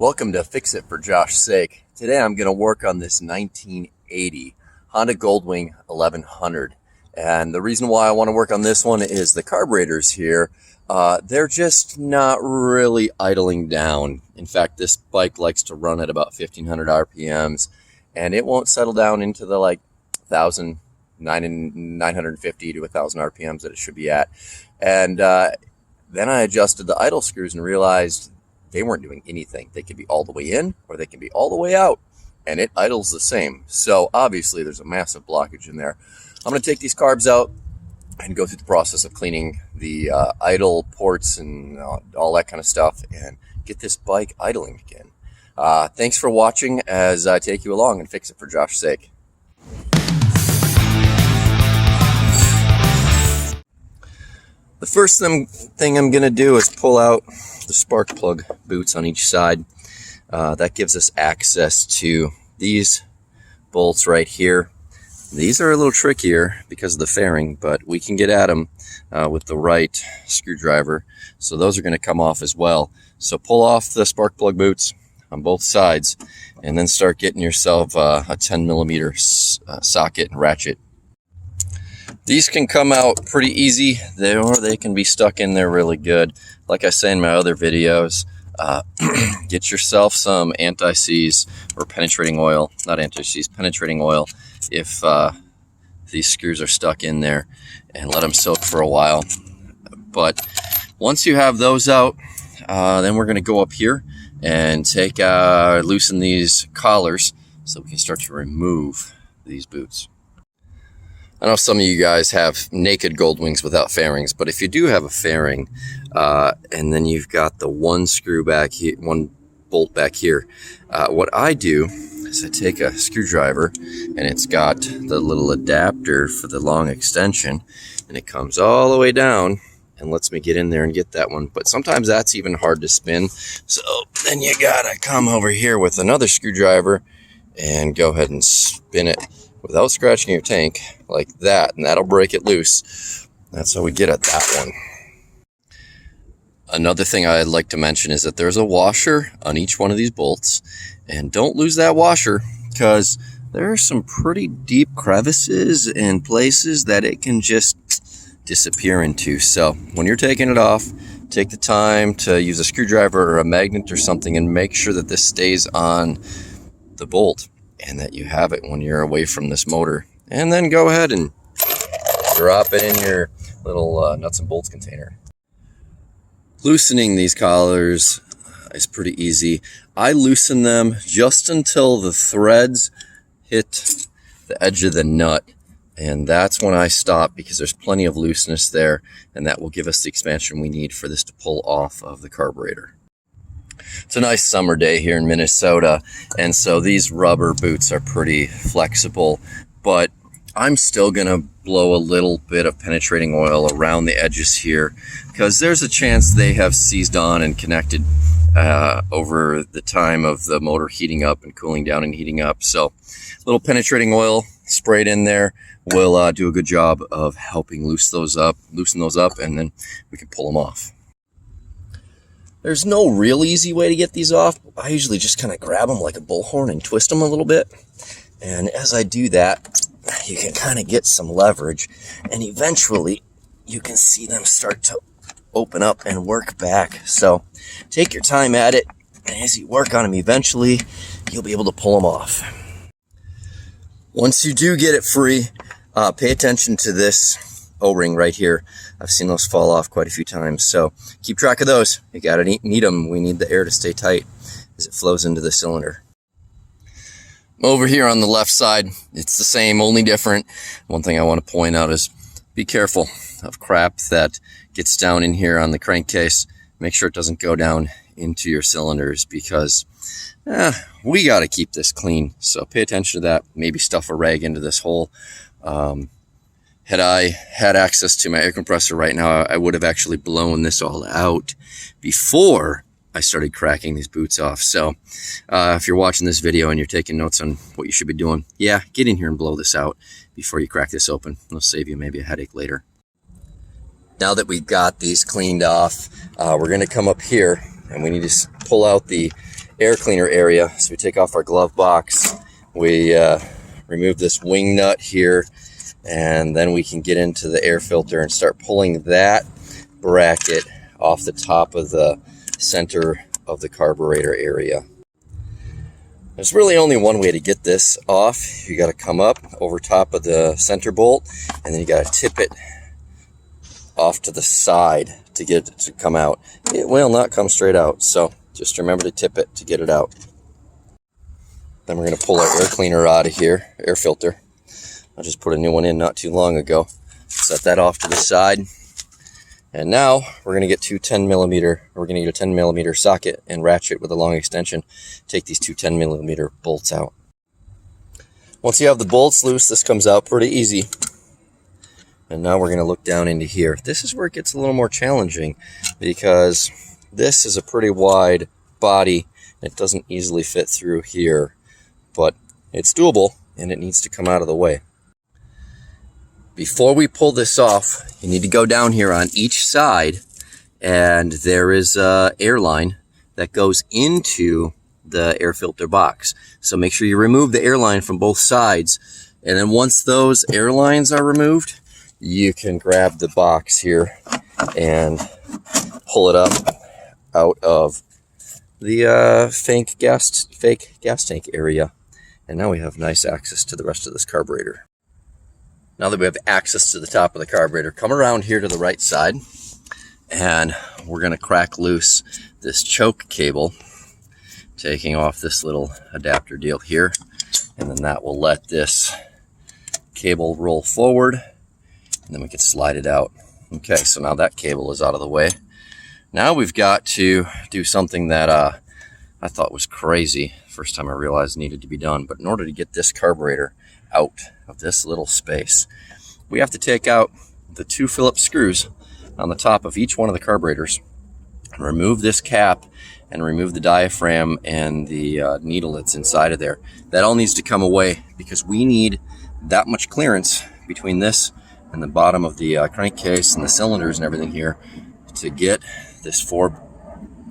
Welcome to Fix It for Josh's Sake. Today I'm going to work on this 1980 Honda Goldwing 1100. And the reason why I want to work on this one is the carburetors here, they're just not really idling down. In fact, this bike likes to run at about 1500 RPMs, and it won't settle down into the 950 to 1000 RPMs that it should be at. And then I adjusted the idle screws and realized they weren't doing anything. They could be all the way in or they can be all the way out, and it idles the same. So obviously there's a massive blockage in there. I'm going to take these carbs out and go through the process of cleaning the idle ports and all that kind of stuff and get this bike idling again. Thanks for watching as I take you along and fix it for Josh's sake. The first thing I'm going to do is pull out the spark plug boots on each side. That gives us access to these bolts right here. These are a little trickier because of the fairing, but we can get at them with the right screwdriver. So those are going to come off as well. So pull off the spark plug boots on both sides and then start getting yourself a 10mm socket and ratchet. These can come out pretty easy, or they can be stuck in there really good. Like I say in my other videos, get yourself some anti-seize or penetrating oil, not anti-seize, penetrating oil, if these screws are stuck in there, and let them soak for a while. But once you have those out, then we're going to go up here and loosen these collars so we can start to remove these boots. I know some of you guys have naked Goldwings without fairings, but if you do have a fairing, and then you've got the one screw back here, one bolt back here, what I do is I take a screwdriver, and it's got the little adapter for the long extension, and it comes all the way down and lets me get in there and get that one. But sometimes that's even hard to spin, so then you gotta come over here with another screwdriver and go ahead and spin it without scratching your tank like that, and that'll break it loose. That's how we get at that one. Another thing I'd like to mention is that there's a washer on each one of these bolts, and don't lose that washer because there are some pretty deep crevices and places that it can just disappear into. So when you're taking it off, take the time to use a screwdriver or a magnet or something and make sure that this stays on the bolt and that you have it when you're away from this motor. And then go ahead and drop it in your little nuts and bolts container. Loosening these collars is pretty easy. I loosen them just until the threads hit the edge of the nut, and that's when I stop because there's plenty of looseness there, and that will give us the expansion we need for this to pull off of the carburetor. It's a nice summer day here in Minnesota, and so these rubber boots are pretty flexible, but I'm still going to blow a little bit of penetrating oil around the edges here because there's a chance they have seized on and connected over the time of the motor heating up and cooling down and heating up. So a little penetrating oil sprayed in there will do a good job of helping loosen those up, and then we can pull them off. There's no real easy way to get these off. I usually just kind of grab them like a bullhorn and twist them a little bit. And as I do that, you can kind of get some leverage. And eventually, you can see them start to open up and work back. So take your time at it. And as you work on them, eventually, you'll be able to pull them off. Once you do get it free, pay attention to this O-ring right here. I've seen those fall off quite a few times, so keep track of those. You gotta need them. We need the air to stay tight as it flows into the cylinder. Over here on the left side, it's the same, only different. One thing I want to point out is be careful of crap that gets down in here on the crankcase. Make sure it doesn't go down into your cylinders because we got to keep this clean, so pay attention to that. Maybe stuff a rag into this hole. Had I had access to my air compressor right now, I would have actually blown this all out before I started cracking these boots off. So if you're watching this video and you're taking notes on what you should be doing, yeah, get in here and blow this out before you crack this open. It'll save you maybe a headache later. Now that we've got these cleaned off, we're going to come up here and we need to pull out the air cleaner area. So we take off our glove box, we remove this wing nut here, and then we can get into the air filter and start pulling that bracket off the top of the center of the carburetor area. There's really only one way to get this off. You got to come up over top of the center bolt, and then you got to tip it off to the side to get it to come out. It will not come straight out, so just remember to tip it to get it out. Then we're going to pull our air cleaner out of here, air filter. I just put a new one in not too long ago. Set that off to the side. And now we're going to get we're going to get a 10 millimeter socket and ratchet with a long extension. Take these two 10 millimeter bolts out. Once you have the bolts loose, this comes out pretty easy. And now we're going to look down into here. This is where it gets a little more challenging because this is a pretty wide body. It doesn't easily fit through here, but it's doable and it needs to come out of the way. Before we pull this off, you need to go down here on each side, and there is an air line that goes into the air filter box. So make sure you remove the air line from both sides, and then once those air lines are removed, you can grab the box here and pull it up out of the fake gas tank area. And now we have nice access to the rest of this carburetor. Now that we have access to the top of the carburetor, come around here to the right side, and we're going to crack loose this choke cable, taking off this little adapter deal here, and then that will let this cable roll forward, and then we can slide it out. Okay, so now that cable is out of the way. Now we've got to do something that I thought was crazy. First time I realized needed to be done, but in order to get this carburetor out of this little space, we have to take out the two Phillips screws on the top of each one of the carburetors, remove this cap, and remove the diaphragm and the needle that's inside of there. That all needs to come away because we need that much clearance between this and the bottom of the crankcase and the cylinders and everything here to get this 4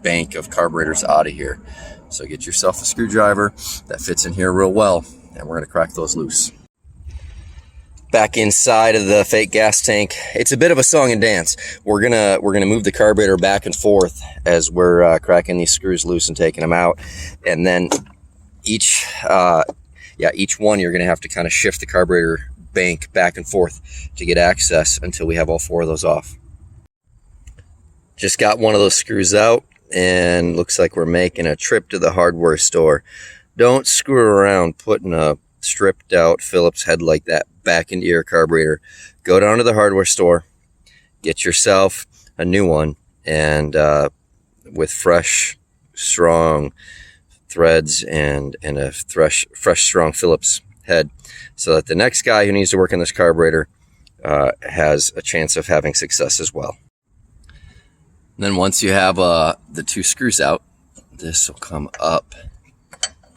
bank of carburetors out of here. So get yourself a screwdriver that fits in here real well, and we're going to crack those loose. Back inside of the fake gas tank, it's a bit of a song and dance. We're gonna move the carburetor back and forth as we're cracking these screws loose and taking them out, and then each one you're gonna have to kind of shift the carburetor bank back and forth to get access until we have all 4 of those off. Just got one of those screws out, and looks like we're making a trip to the hardware store. Don't screw around putting a stripped out Phillips head like that back into your carburetor. Go down to the hardware store, get yourself a new one, and with fresh, strong threads and a fresh, strong Phillips head, so that the next guy who needs to work on this carburetor has a chance of having success as well. And then once you have the 2 screws out, this will come up,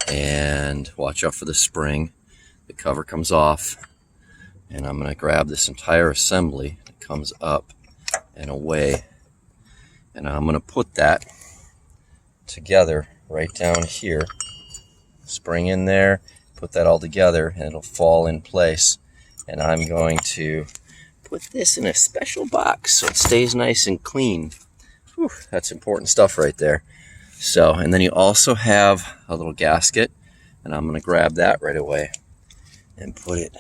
and watch out for the spring. The cover comes off, and I'm going to grab this entire assembly that comes up and away, and I'm going to put that together right down here. Spring in there, put that all together, and it'll fall in place. And I'm going to put this in a special box so it stays nice and clean. Whew, that's important stuff right there. So, and then you also have a little gasket, and I'm going to grab that right away and put it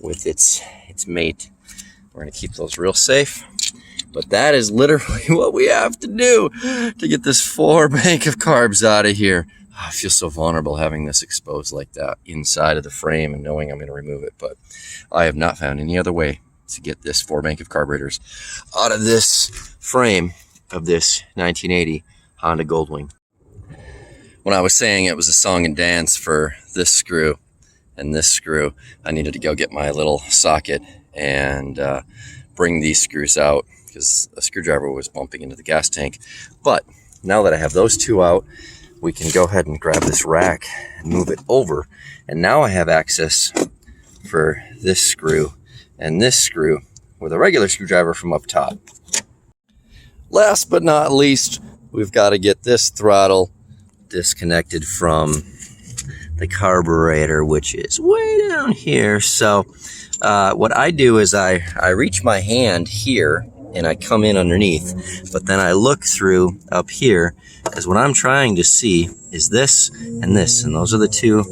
with its mate. We're going to keep those real safe, but that is literally what we have to do to get this 4 bank of carbs out of here. I feel so vulnerable having this exposed like that inside of the frame and knowing I'm going to remove it, but I have not found any other way to get this 4 bank of carburetors out of this frame of this 1980 Honda Goldwing. When I was saying it was a song and dance for this screw and this screw, I needed to go get my little socket and bring these screws out because a screwdriver was bumping into the gas tank. But now that I have those 2 out, we can go ahead and grab this rack and move it over. And now I have access for this screw and this screw with a regular screwdriver from up top. Last but not least, we've got to get this throttle disconnected from the carburetor, which is way down here. So what I do is I reach my hand here and I come in underneath, but then I look through up here, because what I'm trying to see is this, and those are the two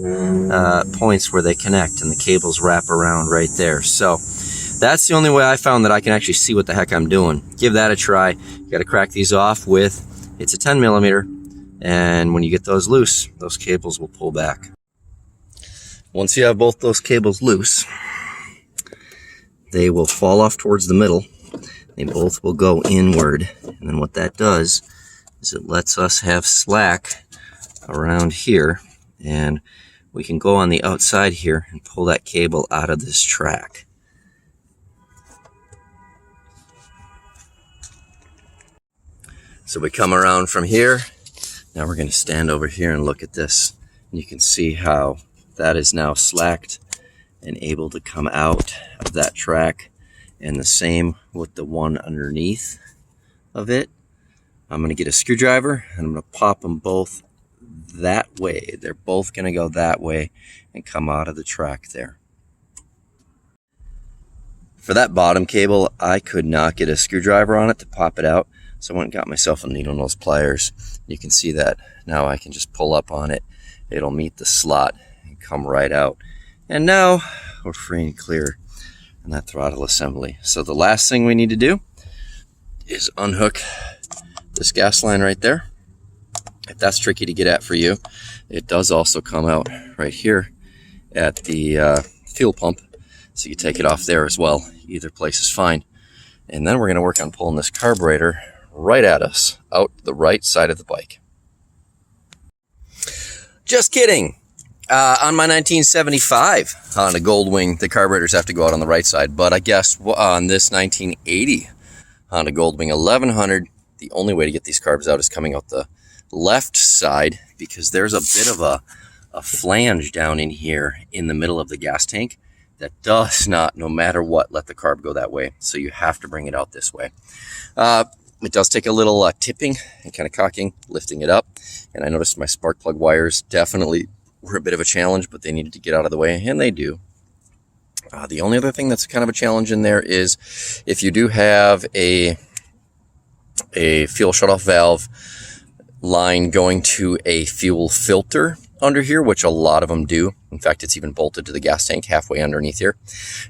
points where they connect, and the cables wrap around right there. So that's the only way I found that I can actually see what the heck I'm doing. Give that a try. You got to crack these off with, it's a 10 millimeter, and when you get those loose, those cables will pull back. Once you have both those cables loose, they will fall off towards the middle. They both will go inward, and then what that does is it lets us have slack around here, and we can go on the outside here and pull that cable out of this track. So we come around from here. Now we're going to stand over here and look at this, and you can see how that is now slacked and able to come out of that track, and the same with the one underneath of it. I'm going to get a screwdriver and I'm going to pop them both that way. They're both going to go that way and come out of the track there. For that bottom cable, I could not get a screwdriver on it to pop it out, so I went and got myself a needle nose pliers. You can see that now I can just pull up on it. It'll meet the slot and come right out. And now we're free and clear on that throttle assembly. So the last thing we need to do is unhook this gas line right there. If that's tricky to get at for you, it does also come out right here at the fuel pump, so you take it off there as well. Either place is fine. And then we're going to work on pulling this carburetor right at us, out the right side of the bike. Just kidding. On my 1975 Honda Goldwing, the carburetors have to go out on the right side, but I guess on this 1980 Honda Goldwing 1100, the only way to get these carbs out is coming out the left side, because there's a bit of a flange down in here in the middle of the gas tank that does not, no matter what, let the carb go that way. So you have to bring it out this way. It does take a little tipping and kind of cocking, lifting it up. And I noticed my spark plug wires definitely were a bit of a challenge, but they needed to get out of the way, and they do. The only other thing that's kind of a challenge in there is if you do have a fuel shutoff valve line going to a fuel filter under here, which a lot of them do. In fact, it's even bolted to the gas tank halfway underneath here.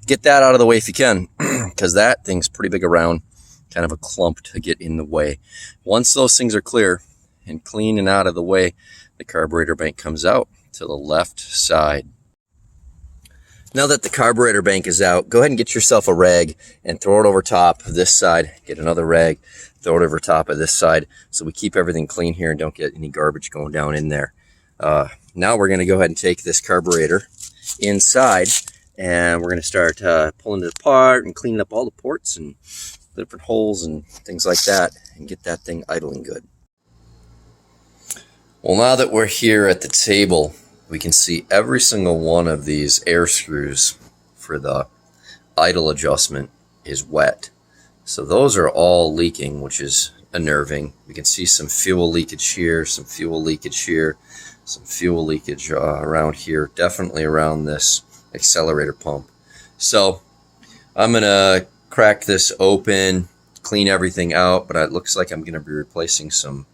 Get that out of the way if you can, because that thing's pretty big around, kind of a clump to get in the way. Once those things are clear and clean and out of the way, the carburetor bank comes out to the left side. Now that the carburetor bank is out, go ahead and get yourself a rag and throw it over top of this side. Get another rag, throw it over top of this side, so we keep everything clean here and don't get any garbage going down in there. Now we're going to go ahead and take this carburetor inside, and we're going to start pulling it apart and cleaning up all the ports and different holes and things like that, and get that thing idling good. Well, now that we're here at the table, we can see every single one of these air screws for the idle adjustment is wet. So those are all leaking, which is unnerving. We can see some fuel leakage here, some fuel leakage here, some fuel leakage around here, definitely around this accelerator pump. So I'm going to crack this open, clean everything out, but it looks like I'm going to be replacing some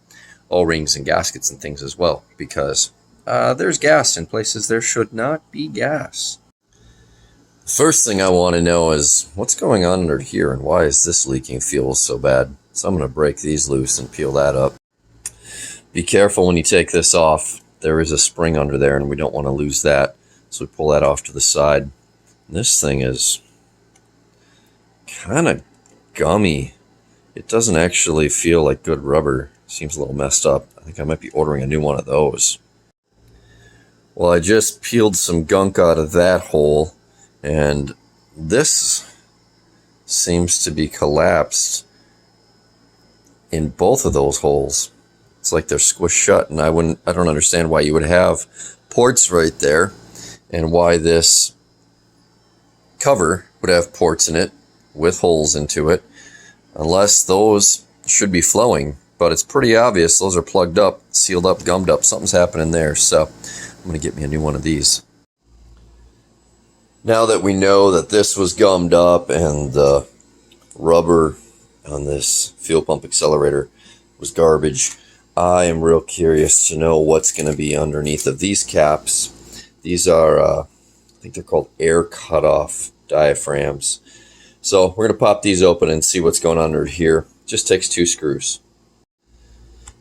O-rings and gaskets and things as well, because there's gas in places there should not be gas. First thing I want to know is what's going on under here, and why is this leaking fuel so bad? So I'm going to break these loose and peel that up. Be careful when you take this off. There is a spring under there, and we don't want to lose that. So we pull that off to the side. This thing is kind of gummy. It doesn't actually feel like good rubber. Seems a little messed up. I think I might be ordering a new one of those. Well, I just peeled some gunk out of that hole, and this seems to be collapsed in both of those holes. It's like they're squished shut, and I don't understand why you would have ports right there, and why this cover would have ports in it with holes into it, unless those should be flowing. but it's pretty obvious those are plugged up, sealed up, gummed up. Something's happening there, so I'm going to get me a new one of these. Now that we know that this was gummed up and the rubber on this fuel pump accelerator was garbage, I am real curious to know what's going to be underneath of these caps. These are, I think they're called air cutoff diaphragms. So we're going to pop these open and see what's going on under here. Just takes 2 screws.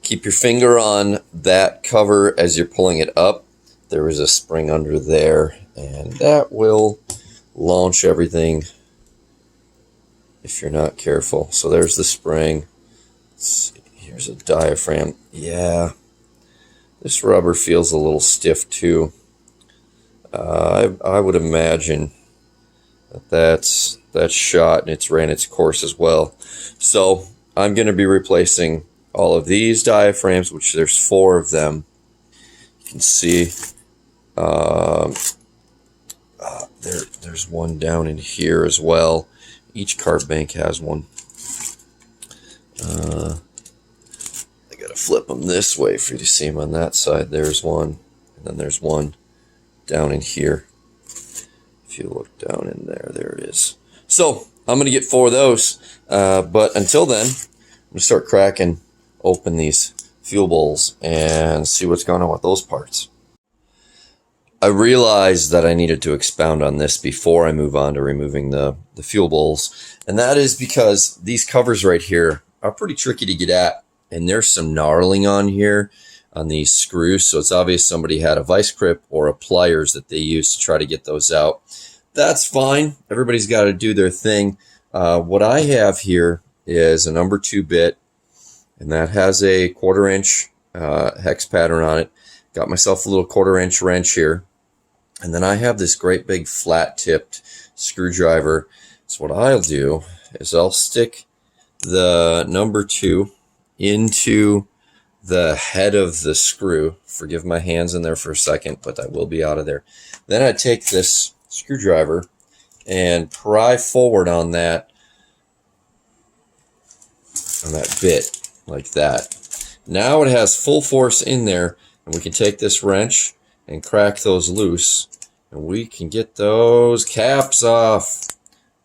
Keep your finger on that cover as you're pulling it up. There is a spring under there, and that will launch everything if you're not careful. So there's the spring. Let's see. Here's a diaphragm. Yeah, this rubber feels a little stiff too. I would imagine that's shot and it's ran its course as well. So I'm going to be replacing all of these diaphragms, which there's 4 of them. You can see there's one down in here as well. Each carb bank has one. I gotta flip them this way for you to see them on that side. There's one, and then there's one down in here. If you look down in there, there it is. So I'm gonna get 4 of those, but until then, I'm gonna start cracking open these fuel bowls and see what's going on with those parts. I realized that I needed to expound on this before I move on to removing the fuel bowls, and that is because these covers right here are pretty tricky to get at, and there's some gnarling on here on these screws, so it's obvious somebody had a vice grip or a pliers that they used to try to get those out. That's fine. Everybody's got to do their thing. What I have here is a number 2 bit, and that has a 1/4 inch hex pattern on it. Got myself a little 1/4 inch wrench here. And then I have this great big flat tipped screwdriver. So what I'll do is I'll stick the number 2 into the head of the screw. Forgive my hands in there for a second, but I will be out of there. Then I take this screwdriver and pry forward on that bit like that. Now it has full force in there, and we can take this wrench and crack those loose, and we can get those caps off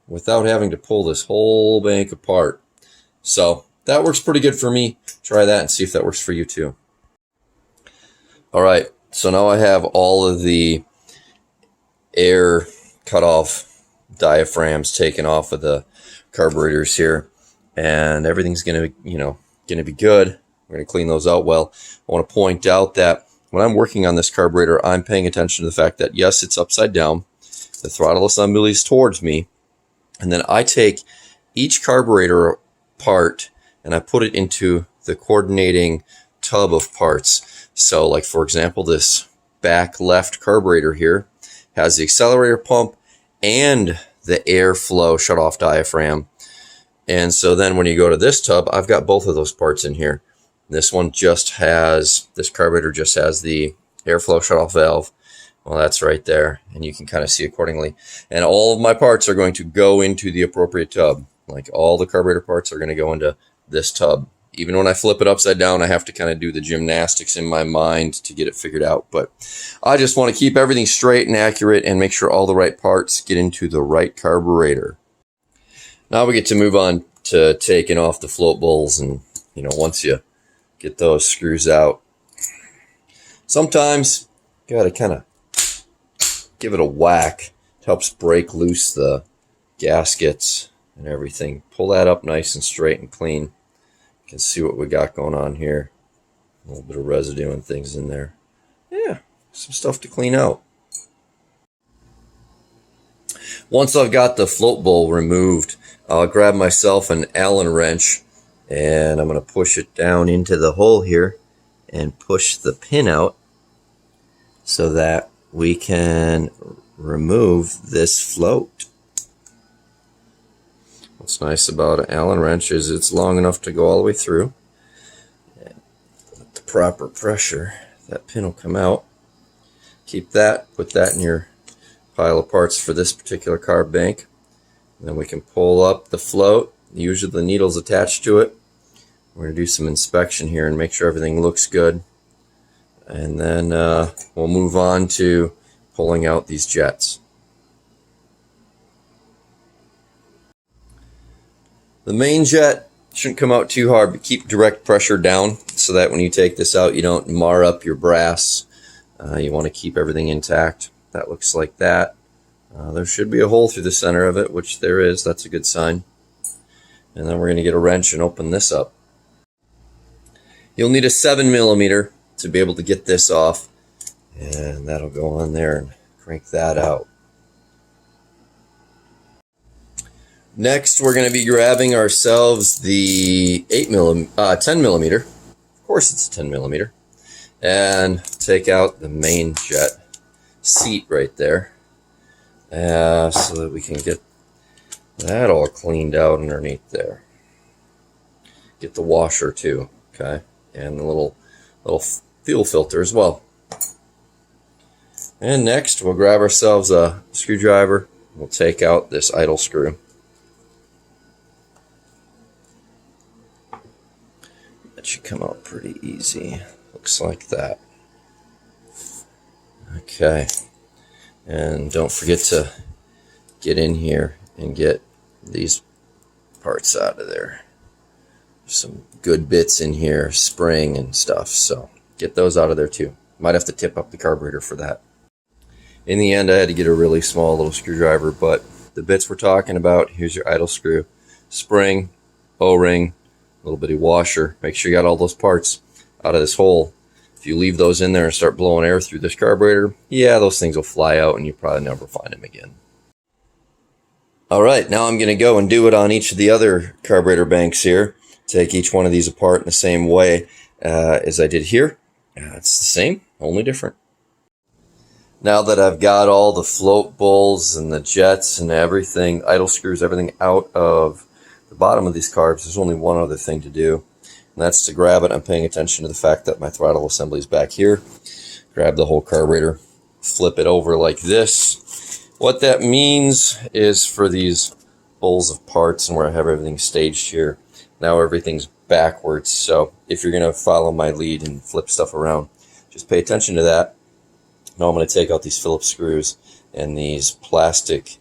without having to pull this whole bank apart. So that works pretty good for me. Try that and see if that works for you too. All right, so now I have all of the air cutoff diaphragms taken off of the carburetors here, and everything's gonna be good. We're gonna clean those out well. I want to point out that when I'm working on this carburetor, I'm paying attention to the fact that, yes, it's upside down. The throttle assembly is towards me. And then I take each carburetor part and I put it into the coordinating tub of parts. So like, for example, this back left carburetor here has the accelerator pump and the airflow shutoff diaphragm. And so then when you go to this tub, I've got both of those parts in here. This carburetor just has the airflow shutoff valve. Well, that's right there, and you can kind of see accordingly. And all of my parts are going to go into the appropriate tub. Like, all the carburetor parts are going to go into this tub. Even when I flip it upside down, I have to kind of do the gymnastics in my mind to get it figured out. But I just want to keep everything straight and accurate and make sure all the right parts get into the right carburetor. Now we get to move on to taking off the float bowls, and once you get those screws out, sometimes you gotta kind of give it a whack. It helps break loose the gaskets and everything. Pull that up nice and straight and clean. You can see what we got going on here. A little bit of residue and things in there. Yeah, some stuff to clean out. Once I've got the float bowl removed, I'll grab myself an Allen wrench, and I'm going to push it down into the hole here and push the pin out so that we can remove this float. What's nice about an Allen wrench is it's long enough to go all the way through. And with the proper pressure, that pin will come out. Keep that, put that in your pile of parts for this particular carb bank. And then we can pull up the float. Usually the needle's attached to it. We're going to do some inspection here and make sure everything looks good. And then we'll move on to pulling out these jets. The main jet shouldn't come out too hard, but keep direct pressure down so that when you take this out, you don't mar up your brass. You want to keep everything intact. That looks like that. There should be a hole through the center of it, which there is. That's a good sign. And then we're going to get a wrench and open this up. You'll need a 7mm to be able to get this off, and that'll go on there and crank that out. Next, we're going to be grabbing ourselves the 10mm. Of course, it's a 10mm, and take out the main jet seat right there, so that we can get that all cleaned out underneath there. Get the washer too, okay, and the little fuel filter as well. And next, we'll grab ourselves a screwdriver. We'll take out this idle screw. That should come out pretty easy. Looks like that. Okay. And don't forget to get in here and get these parts out of there. There's some good bits in here, spring and stuff, so get those out of there too. Might have to tip up the carburetor for that. In the end, I had to get a really small little screwdriver, but the bits we're talking about, here's your idle screw, spring, O-ring, little bitty washer. Make sure you got all those parts out of this hole. If you leave those in there and start blowing air through this carburetor, yeah, those things will fly out and you probably never find them again. Alright, now I'm going to go and do it on each of the other carburetor banks here. Take each one of these apart in the same way as I did here. It's the same, only different. Now that I've got all the float bowls and the jets and everything, idle screws, everything out of the bottom of these carbs, there's only one other thing to do, and that's to grab it. I'm paying attention to the fact that my throttle assembly is back here. Grab the whole carburetor, flip it over like this. What that means is for these bowls of parts and where I have everything staged here, now everything's backwards. So if you're going to follow my lead and flip stuff around, just pay attention to that. Now I'm going to take out these Phillips screws, and these plastic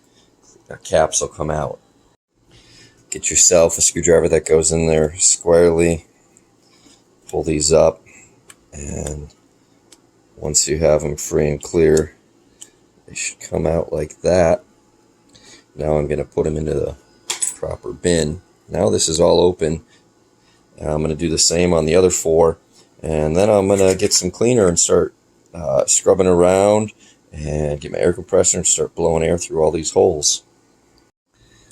caps will come out. Get yourself a screwdriver that goes in there squarely. Pull these up, and once you have them free and clear, they should come out like that. Now I'm going to put them into the proper bin. Now this is all open. I'm going to do the same on the other four, and then I'm going to get some cleaner and start scrubbing around and get my air compressor and start blowing air through all these holes.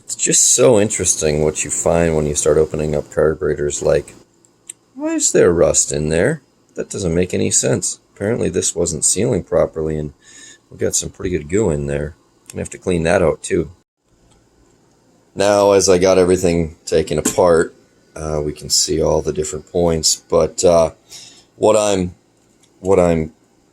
It's just so interesting what you find when you start opening up carburetors. Like, why is there rust in there? That doesn't make any sense. Apparently this wasn't sealing properly, and we got some pretty good goo in there. I'm gonna have to clean that out too. Now, as I got everything taken apart, we can see all the different points. But what I'm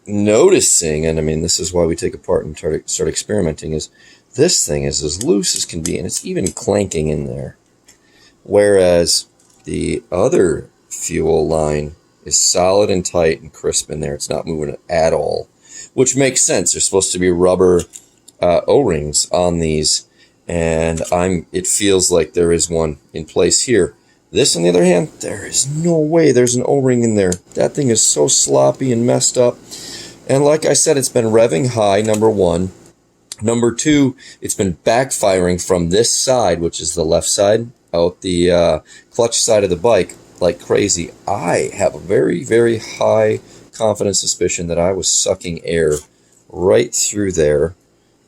noticing, and I mean, this is why we take apart and start experimenting, is this thing is as loose as can be, and it's even clanking in there. Whereas the other fuel line is solid and tight and crisp in there. It's not moving at all, which makes sense. There's supposed to be rubber O-rings on these, and it feels like there is one in place here. This, on the other hand, there is no way there's an O-ring in there. That thing is so sloppy and messed up. And like I said, it's been revving high, number one. Number two, it's been backfiring from this side, which is the left side, out the clutch side of the bike, like crazy. I have a very, very high confidence suspicion that I was sucking air right through there,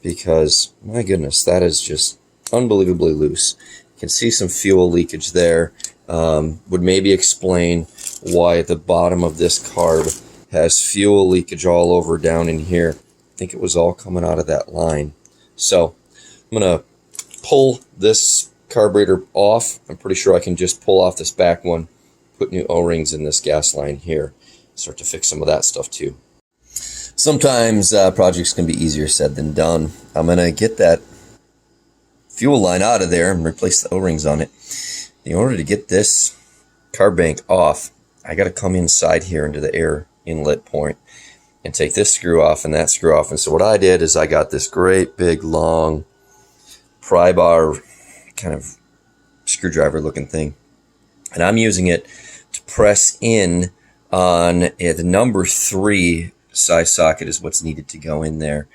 because, my goodness, that is just unbelievably loose. You can see some fuel leakage there. Would maybe explain why the bottom of this carb has fuel leakage all over down in here. I think it was all coming out of that line. So I'm going to pull this carburetor off. I'm pretty sure I can just pull off this back one, put new O-rings in this gas line here, start to fix some of that stuff too. Sometimes projects can be easier said than done. I'm going to get that fuel line out of there and replace the O-rings on it. In order to get this carb bank off, I got to come inside here into the air inlet point and take this screw off and that screw off. And so what I did is I got this great big long pry bar kind of screwdriver looking thing, and I'm using it to press in on the number 3 size socket is what's needed to go in there.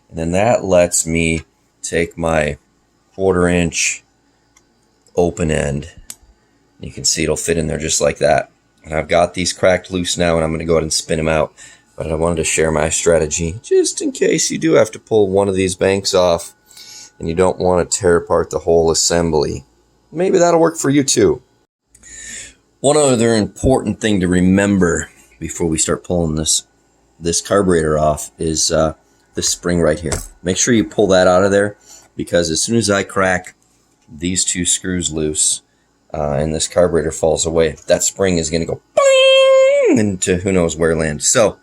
And then that lets me take my 1/4 inch open end. You can see it'll fit in there just like that. And I've got these cracked loose now, and I'm going to go ahead and spin them out. But I wanted to share my strategy just in case you do have to pull one of these banks off and you don't want to tear apart the whole assembly. Maybe that'll work for you too. One other important thing to remember before we start pulling this carburetor off is this spring right here. Make sure you pull that out of there, because as soon as I crack these 2 screws loose and this carburetor falls away, that spring is going to go bing into who knows where land. So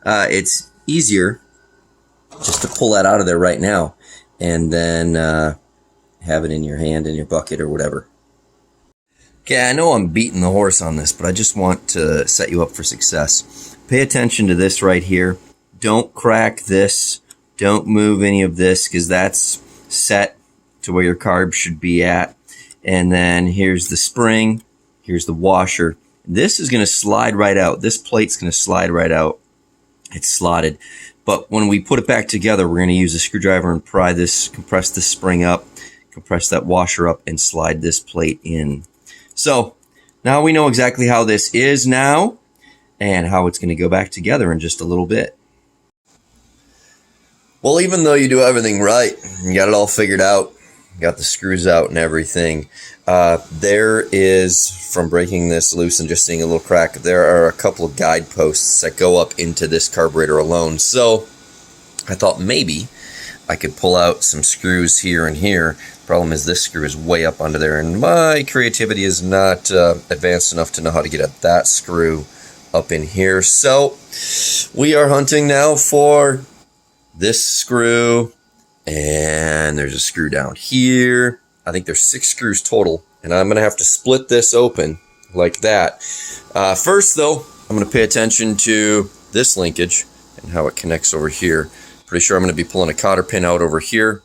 it's easier just to pull that out of there right now and then have it in your hand, in your bucket or whatever. Okay, I know I'm beating the horse on this, but I just want to set you up for success. Pay attention to this right here. Don't crack this. Don't move any of this, because that's set to where your carb should be at. And then here's the spring. Here's the washer. This is going to slide right out. This plate's going to slide right out. It's slotted. But when we put it back together, we're going to use a screwdriver and pry this, compress this spring up, compress that washer up, and slide this plate in. So now we know exactly how this is now and how it's going to go back together in just a little bit. Well, even though you do everything right, you got it all figured out, got the screws out and everything, there is, from breaking this loose and just seeing a little crack, there are a couple of guideposts that go up into this carburetor alone. So I thought maybe I could pull out some screws here and here. Problem is, this screw is way up under there, and my creativity is not advanced enough to know how to get at that screw up in here. So we are hunting now for this screw, and there's a screw down here. I think there's 6 screws total, and I'm going to have to split this open like that. First, though, I'm going to pay attention to this linkage and how it connects over here. Pretty sure I'm going to be pulling a cotter pin out over here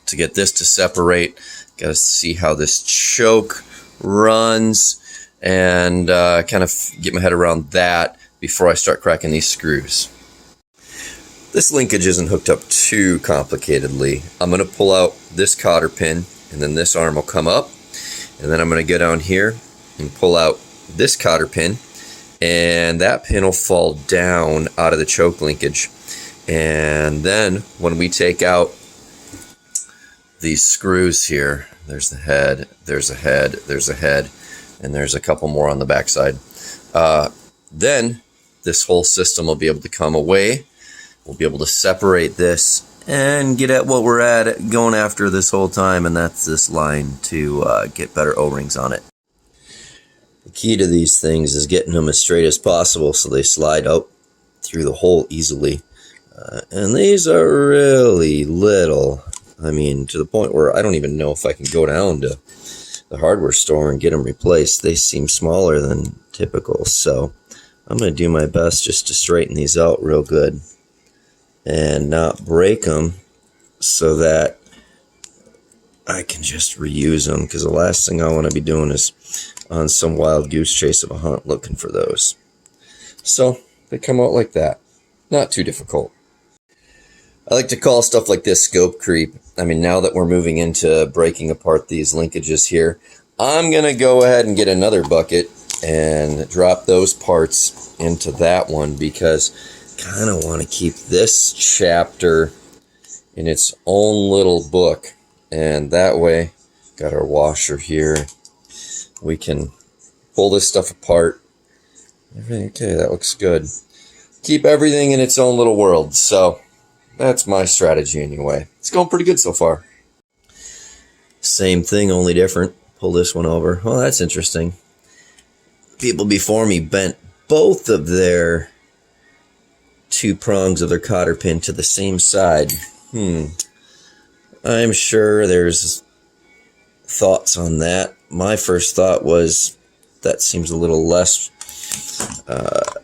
to get this to separate. Got to see how this choke runs and kind of get my head around that before I start cracking these screws. This linkage isn't hooked up too complicatedly. I'm going to pull out this cotter pin, and then this arm will come up, and then I'm going to go down here and pull out this cotter pin, and that pin will fall down out of the choke linkage. And then when we take out these screws here, there's the head, there's a head, there's a head, and there's a couple more on the backside. Then this whole system will be able to come away. We'll be able to separate this and get at what we're at going after this whole time, and that's this line to get better O-rings on it. The key to these things is getting them as straight as possible so they slide out through the hole easily. And these are really little. I mean, to the point where I don't even know if I can go down to the hardware store and get them replaced. They seem smaller than typical, so I'm going to do my best just to straighten these out real good and not break them so that I can just reuse them, because the last thing I want to be doing is on some wild goose chase of a hunt looking for those. So they come out like that. Not too difficult. I like to call stuff like this scope creep. I mean, now that we're moving into breaking apart these linkages here, I'm going to go ahead and get another bucket and drop those parts into that one, because I kind of want to keep this chapter in its own little book. And that way, got our washer here. We can pull this stuff apart. Everything, okay, that looks good. Keep everything in its own little world. So that's my strategy anyway. It's going pretty good so far. Same thing, only different. Pull this one over. Well, that's interesting. People before me bent both of their 2 prongs of their cotter pin to the same side. I'm sure there's thoughts on that. My first thought was that seems a little less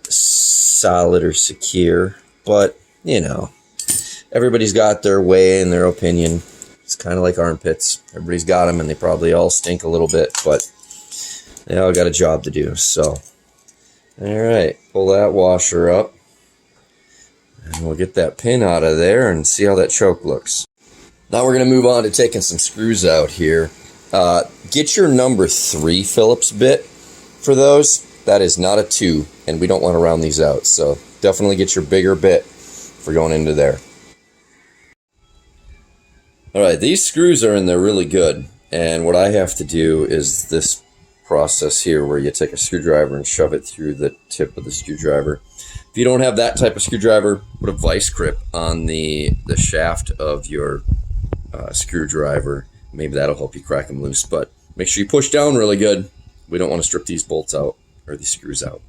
solid or secure, but you know, everybody's got their way and their opinion. It's kind of like armpits. Everybody's got them, and they probably all stink a little bit, but they all got a job to do. So, all right, pull that washer up, and we'll get that pin out of there and see how that choke looks. Now we're going to move on to taking some screws out here. Get your number 3 Phillips bit for those. That is not a 2, and we don't want to round these out. So definitely get your bigger bit for going into there. All right, these screws are in there really good. And what I have to do is this process here where you take a screwdriver and shove it through the tip of the screwdriver. If you don't have that type of screwdriver, put a vice grip on the shaft of your screwdriver. Maybe that'll help you crack them loose, but make sure you push down really good. We don't want to strip these bolts out or these screws out.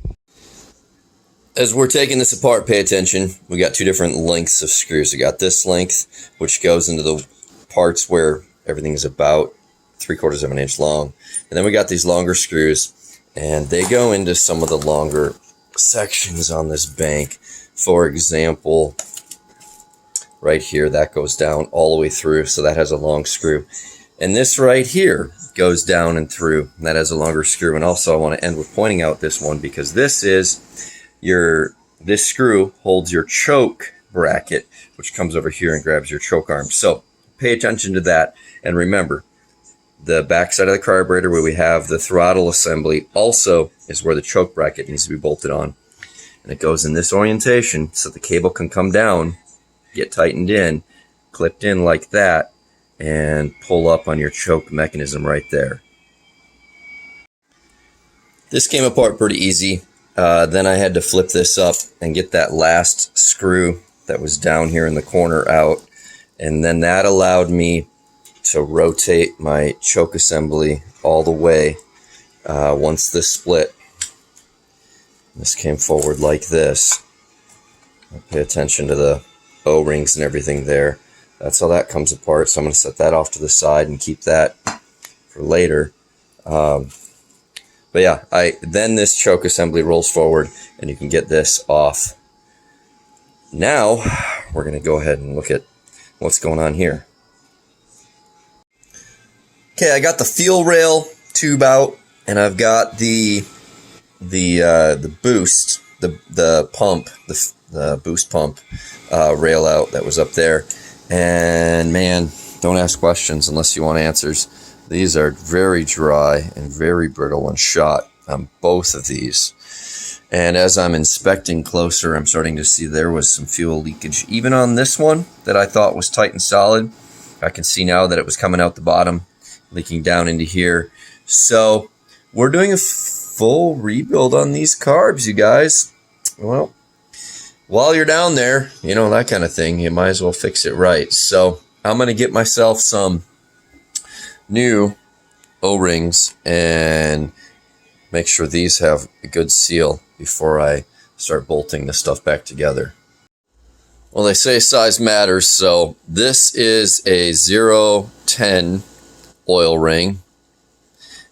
As we're taking this apart, pay attention. We got 2 different lengths of screws. We got this length, which goes into the parts where everything is about 3/4 of an inch long. And then we got these longer screws, and they go into some of the longer sections on this bank. For example, right here, that goes down all the way through, so that has a long screw. And this right here goes down and through, and that has a longer screw. And also I want to end with pointing out this one, because this screw holds your choke bracket, which comes over here and grabs your choke arm. So pay attention to that, and remember, the back side of the carburetor where we have the throttle assembly also is where the choke bracket needs to be bolted on. And it goes in this orientation so the cable can come down, get tightened in, clipped in like that, and pull up on your choke mechanism right there. This came apart pretty easy. Then I had to flip this up and get that last screw that was down here in the corner out. And then that allowed me to rotate my choke assembly all the way once this split. This came forward like this. Pay attention to the O-rings and everything there. That's how that comes apart. So I'm going to set that off to the side and keep that for later. But yeah, then this choke assembly rolls forward, and you can get this off. Now we're going to go ahead and look at what's going on here. Okay, I got the fuel rail tube out, and I've got the boost, the pump, the boost pump rail out that was up there. And man, don't ask questions unless you want answers. These are very dry and very brittle and shot on both of these. And as I'm inspecting closer, I'm starting to see there was some fuel leakage. Even on this one that I thought was tight and solid, I can see now that it was coming out the bottom, leaking down into here. So we're doing a full rebuild on these carbs, you guys. Well, while you're down there, you know, that kind of thing, you might as well fix it right. So I'm going to get myself some new O-rings and make sure these have a good seal before I start bolting this stuff back together. Well, they say size matters, so this is a 010 oil ring,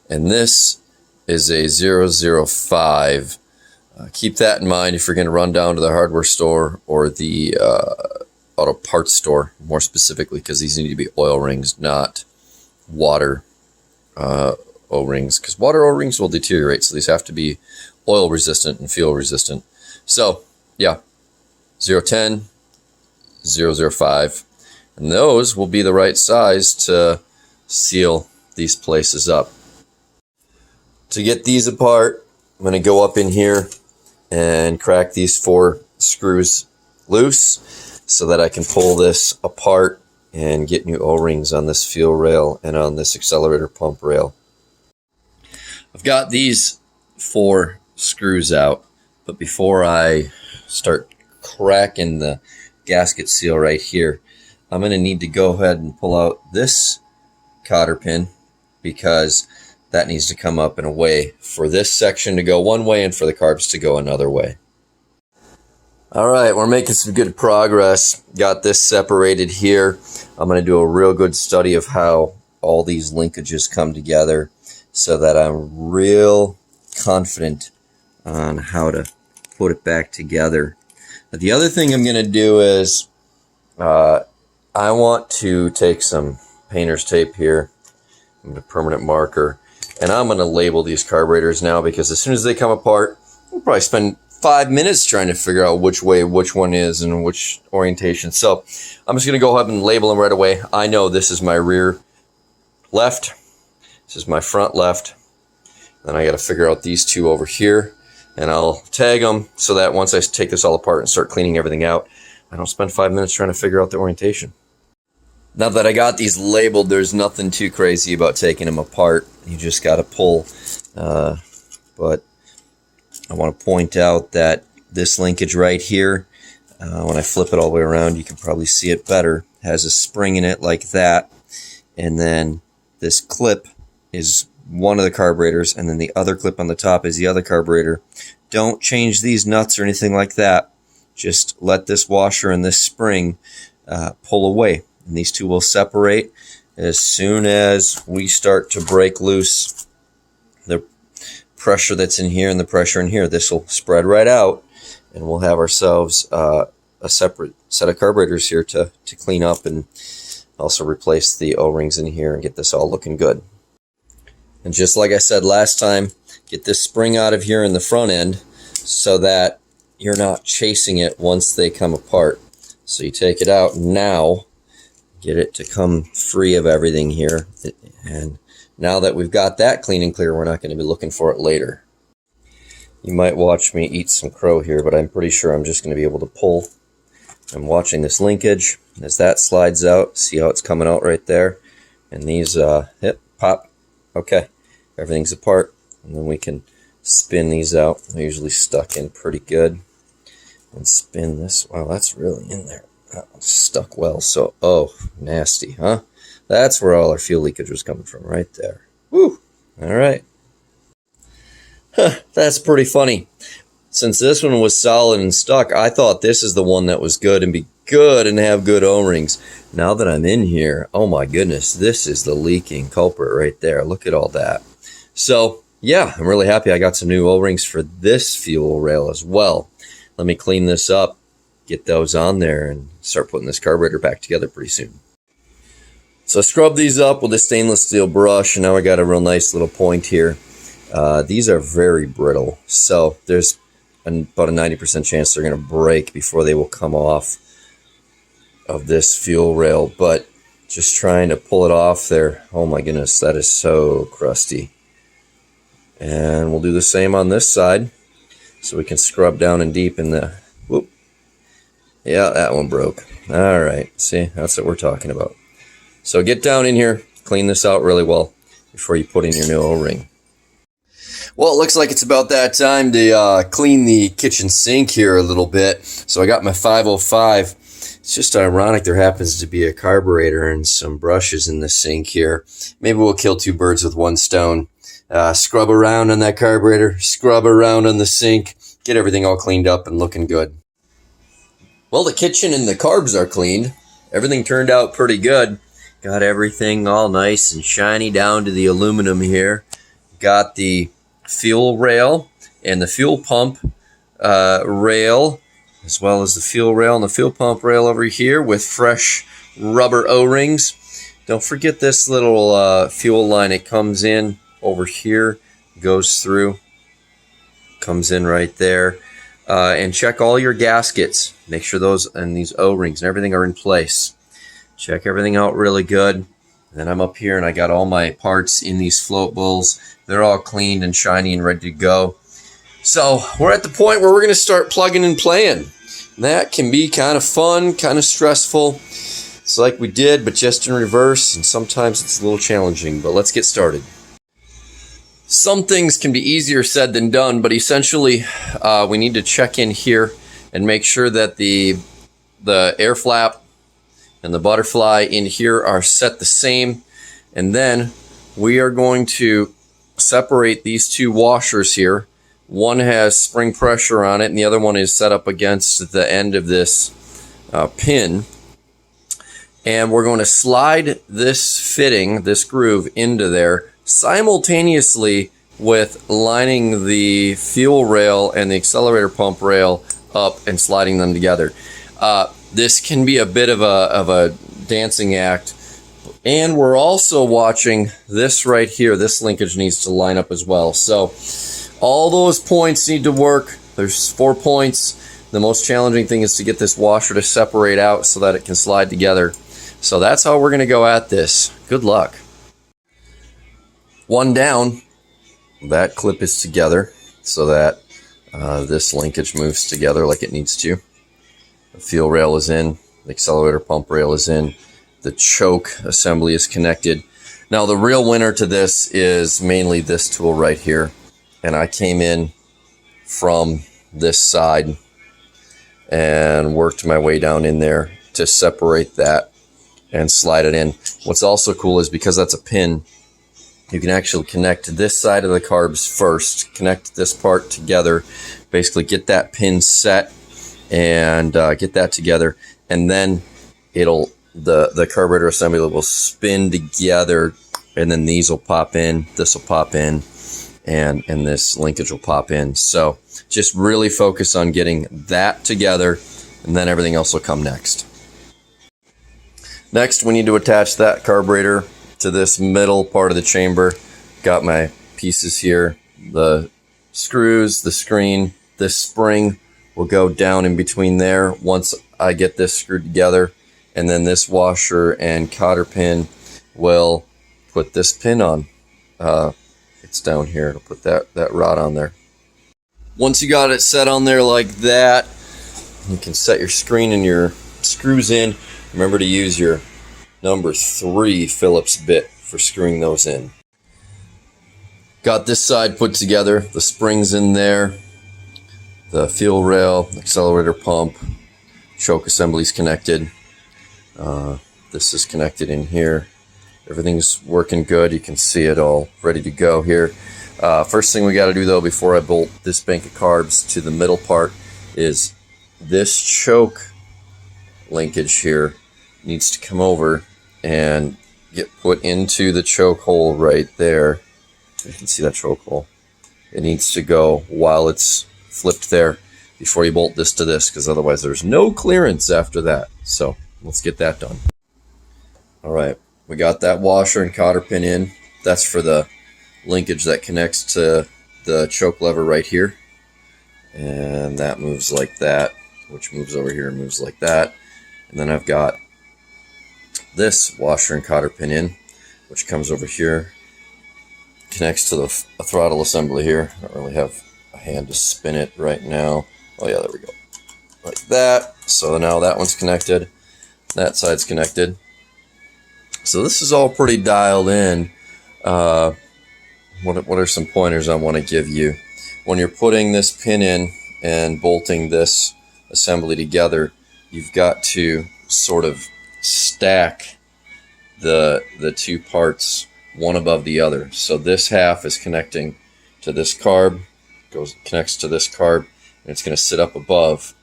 and this is a 005. Keep that in mind if you're going to run down to the hardware store or the auto parts store, more specifically, because these need to be oil rings, not water O-rings, because water O-rings will deteriorate, so these have to be oil resistant and fuel resistant. So yeah, 010, 005, and those will be the right size to seal these places up. To get these apart, I'm going to go up in here and crack these 4 screws loose so that I can pull this apart and get new O-rings on this fuel rail and on this accelerator pump rail. I've got these 4 screws out, but before I start cracking the gasket seal right here, I'm going to need to go ahead and pull out this cotter pin, because that needs to come up and away for this section to go one way and for the carbs to go another way. All right, we're making some good progress. Got this separated here. I'm going to do a real good study of how all these linkages come together so that I'm real confident on how to put it back together. But the other thing I'm going to do is I want to take some painter's tape here, a permanent marker, and I'm going to label these carburetors now, because as soon as they come apart, we'll probably spend 5 minutes trying to figure out which way which one is and which orientation. So I'm just going to go ahead and label them right away. I know this is my rear left, this is my front left, then I got to figure out these two over here, and I'll tag them so that once I take this all apart and start cleaning everything out, I don't spend 5 minutes trying to figure out the orientation. Now that I got these labeled, there's nothing too crazy about taking them apart. You just got to pull. But I want to point out that this linkage right here, when I flip it all the way around, you can probably see it better, has a spring in it like that. And then this clip is one of the carburetors, and then the other clip on the top is the other carburetor. Don't change these nuts or anything like that. Just let this washer and this spring pull away, and these two will separate. As soon as we start to break loose the pressure that's in here and the pressure in here, this will spread right out, and we'll have ourselves a separate set of carburetors here to clean up, and also replace the O-rings in here and get this all looking good. And just like I said last time, get this spring out of here in the front end so that you're not chasing it once they come apart. So you take it out now, get it to come free of everything here, and now that we've got that clean and clear, we're not going to be looking for it later. You might watch me eat some crow here, but I'm pretty sure I'm just going to be able to pull. I'm watching this linkage as that slides out. See how it's coming out right there? And these pop. Okay, everything's apart, and then we can spin these out. They're usually stuck in pretty good. And spin this. Wow, that's really in there. That one's stuck well. So, oh, nasty, huh? That's where all our fuel leakage was coming from, right there. Woo! All right. That's pretty funny. Since this one was solid and stuck, I thought this is the one that was good and be good and have good O-rings. Now that I'm in here, oh my goodness, this is the leaking culprit right there. Look at all that. So, yeah, I'm really happy I got some new O-rings for this fuel rail as well. Let me clean this up, get those on there, and start putting this carburetor back together pretty soon. So I scrubbed these up with a stainless steel brush, and now I got a real nice little point here. These are very brittle, so there's about a 90% chance they're going to break before they will come off of this fuel rail, but just trying to pull it off there. Oh my goodness, that is so crusty. And we'll do the same on this side, so we can scrub down and deep in the, whoop. Yeah, that one broke. All right, see, that's what we're talking about. So get down in here, clean this out really well before you put in your new O-ring. Well, it looks like it's about that time to clean the kitchen sink here a little bit. So I got my 505. It's just ironic there happens to be a carburetor and some brushes in the sink here. Maybe we'll kill two birds with one stone. Scrub around on that carburetor, scrub around on the sink, get everything all cleaned up and looking good. Well, the kitchen and the carbs are cleaned. Everything turned out pretty good. Got everything all nice and shiny down to the aluminum here. Got the fuel rail and the fuel pump rail, as well as the fuel rail and the fuel pump rail over here with fresh rubber O-rings. Don't forget this little fuel line. It comes in over here, goes through, comes in right there. And check all your gaskets. Make sure those and these O-rings and everything are in place. Check everything out really good. Then I'm up here and I got all my parts in these float bowls. They're all cleaned and shiny and ready to go. So we're at the point where we're going to start plugging and playing. That can be kind of fun, kind of stressful. It's like we did, but just in reverse. And sometimes it's a little challenging, but let's get started. Some things can be easier said than done, but essentially we need to check in here and make sure that the air flap and the butterfly in here are set the same. And then we are going to separate these two washers here. One has spring pressure on it and the other one is set up against the end of this pin. And we're going to slide this fitting, this groove, into there, simultaneously with lining the fuel rail and the accelerator pump rail up and sliding them together. This can be a bit of a dancing act. And we're also watching this right here. This linkage needs to line up as well. So all those points need to work. There's 4 points. The most challenging thing is to get this washer to separate out so that it can slide together. So that's how we're going to go at this. Good luck. One down. That clip is together so that this linkage moves together like it needs to. The fuel rail is in. The accelerator pump rail is in. The choke assembly is connected. Now the real winner to this is mainly this tool right here. And I came in from this side and worked my way down in there to separate that and slide it in. What's also cool is because that's a pin, you can actually connect this side of the carbs first, connect this part together, basically get that pin set and get that together, and then it'll the carburetor assembly will spin together, and then these will pop in, this will pop in, and this linkage will pop in. So just really focus on getting that together, and then everything else will come next. Next, we need to attach that carburetor to this middle part of the chamber. Got my pieces here, the screws, the screen, this spring will go down in between there once I get this screwed together, and then this washer and cotter pin will put this pin on. It's down here. It'll put that rod on there. Once you got it set on there like that, you can set your screen and your screws in. Remember to use your number 3 Phillips bit for screwing those in. Got this side put together. The springs in there. The fuel rail, accelerator pump, choke assembly's connected. This is connected in here. Everything's working good. You can see it all ready to go here. First thing we got to do though before I bolt this bank of carbs to the middle part is this choke linkage here needs to come over and get put into the choke hole right there. You can see that choke hole. It needs to go while it's flipped there before you bolt this to this, because otherwise there's no clearance after that. So let's get that done. All right, we got that washer and cotter pin in. That's for the linkage that connects to the choke lever right here. And that moves like that, which moves over here and moves like that. And then I've got this washer and cotter pin in, which comes over here, connects to the throttle assembly here. I don't really have a hand to spin it right now. Oh yeah, there we go. Like that. So now that one's connected. That side's connected. So this is all pretty dialed in. What are some pointers I want to give you? When you're putting this pin in and bolting this assembly together, you've got to sort of stack the two parts one above the other. So this half is connecting to this carb, connects to this carb, and it's going to sit up above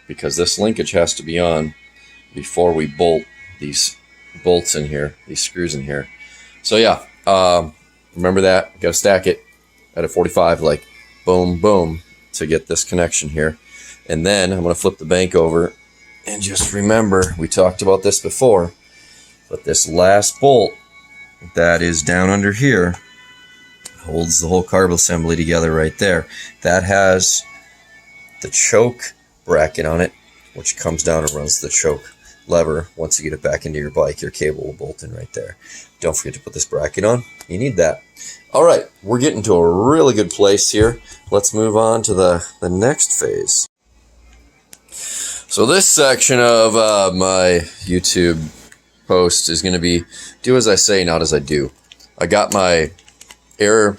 because this linkage has to be on before we bolt these bolts in here, these screws in here. So yeah, remember that. You got to stack it at a 45, like boom, boom, to get this connection here. And then I'm going to flip the bank over and just remember, we talked about this before, but this last bolt that is down under here holds the whole carb assembly together right there. That has the choke bracket on it, which comes down and runs the choke lever. Once you get it back into your bike, your cable will bolt in right there. Don't forget to put this bracket on. You need that. All right, we're getting to a really good place here. Let's move on to the next phase. So this section of my YouTube post is going to be do as I say, not as I do. I got my air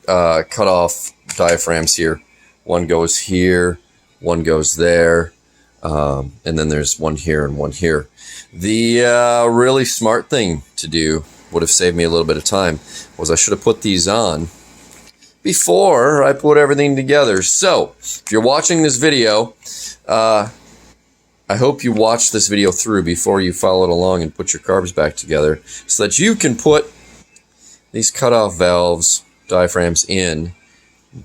cutoff diaphragms here. One goes here, one goes there, and then there's one here and one here. The really smart thing to do, would have saved me a little bit of time, was I should have put these on before I put everything together. So if you're watching this video, I hope you watch this video through before you follow it along and put your carbs back together so that you can put these cutoff valves diaphragms in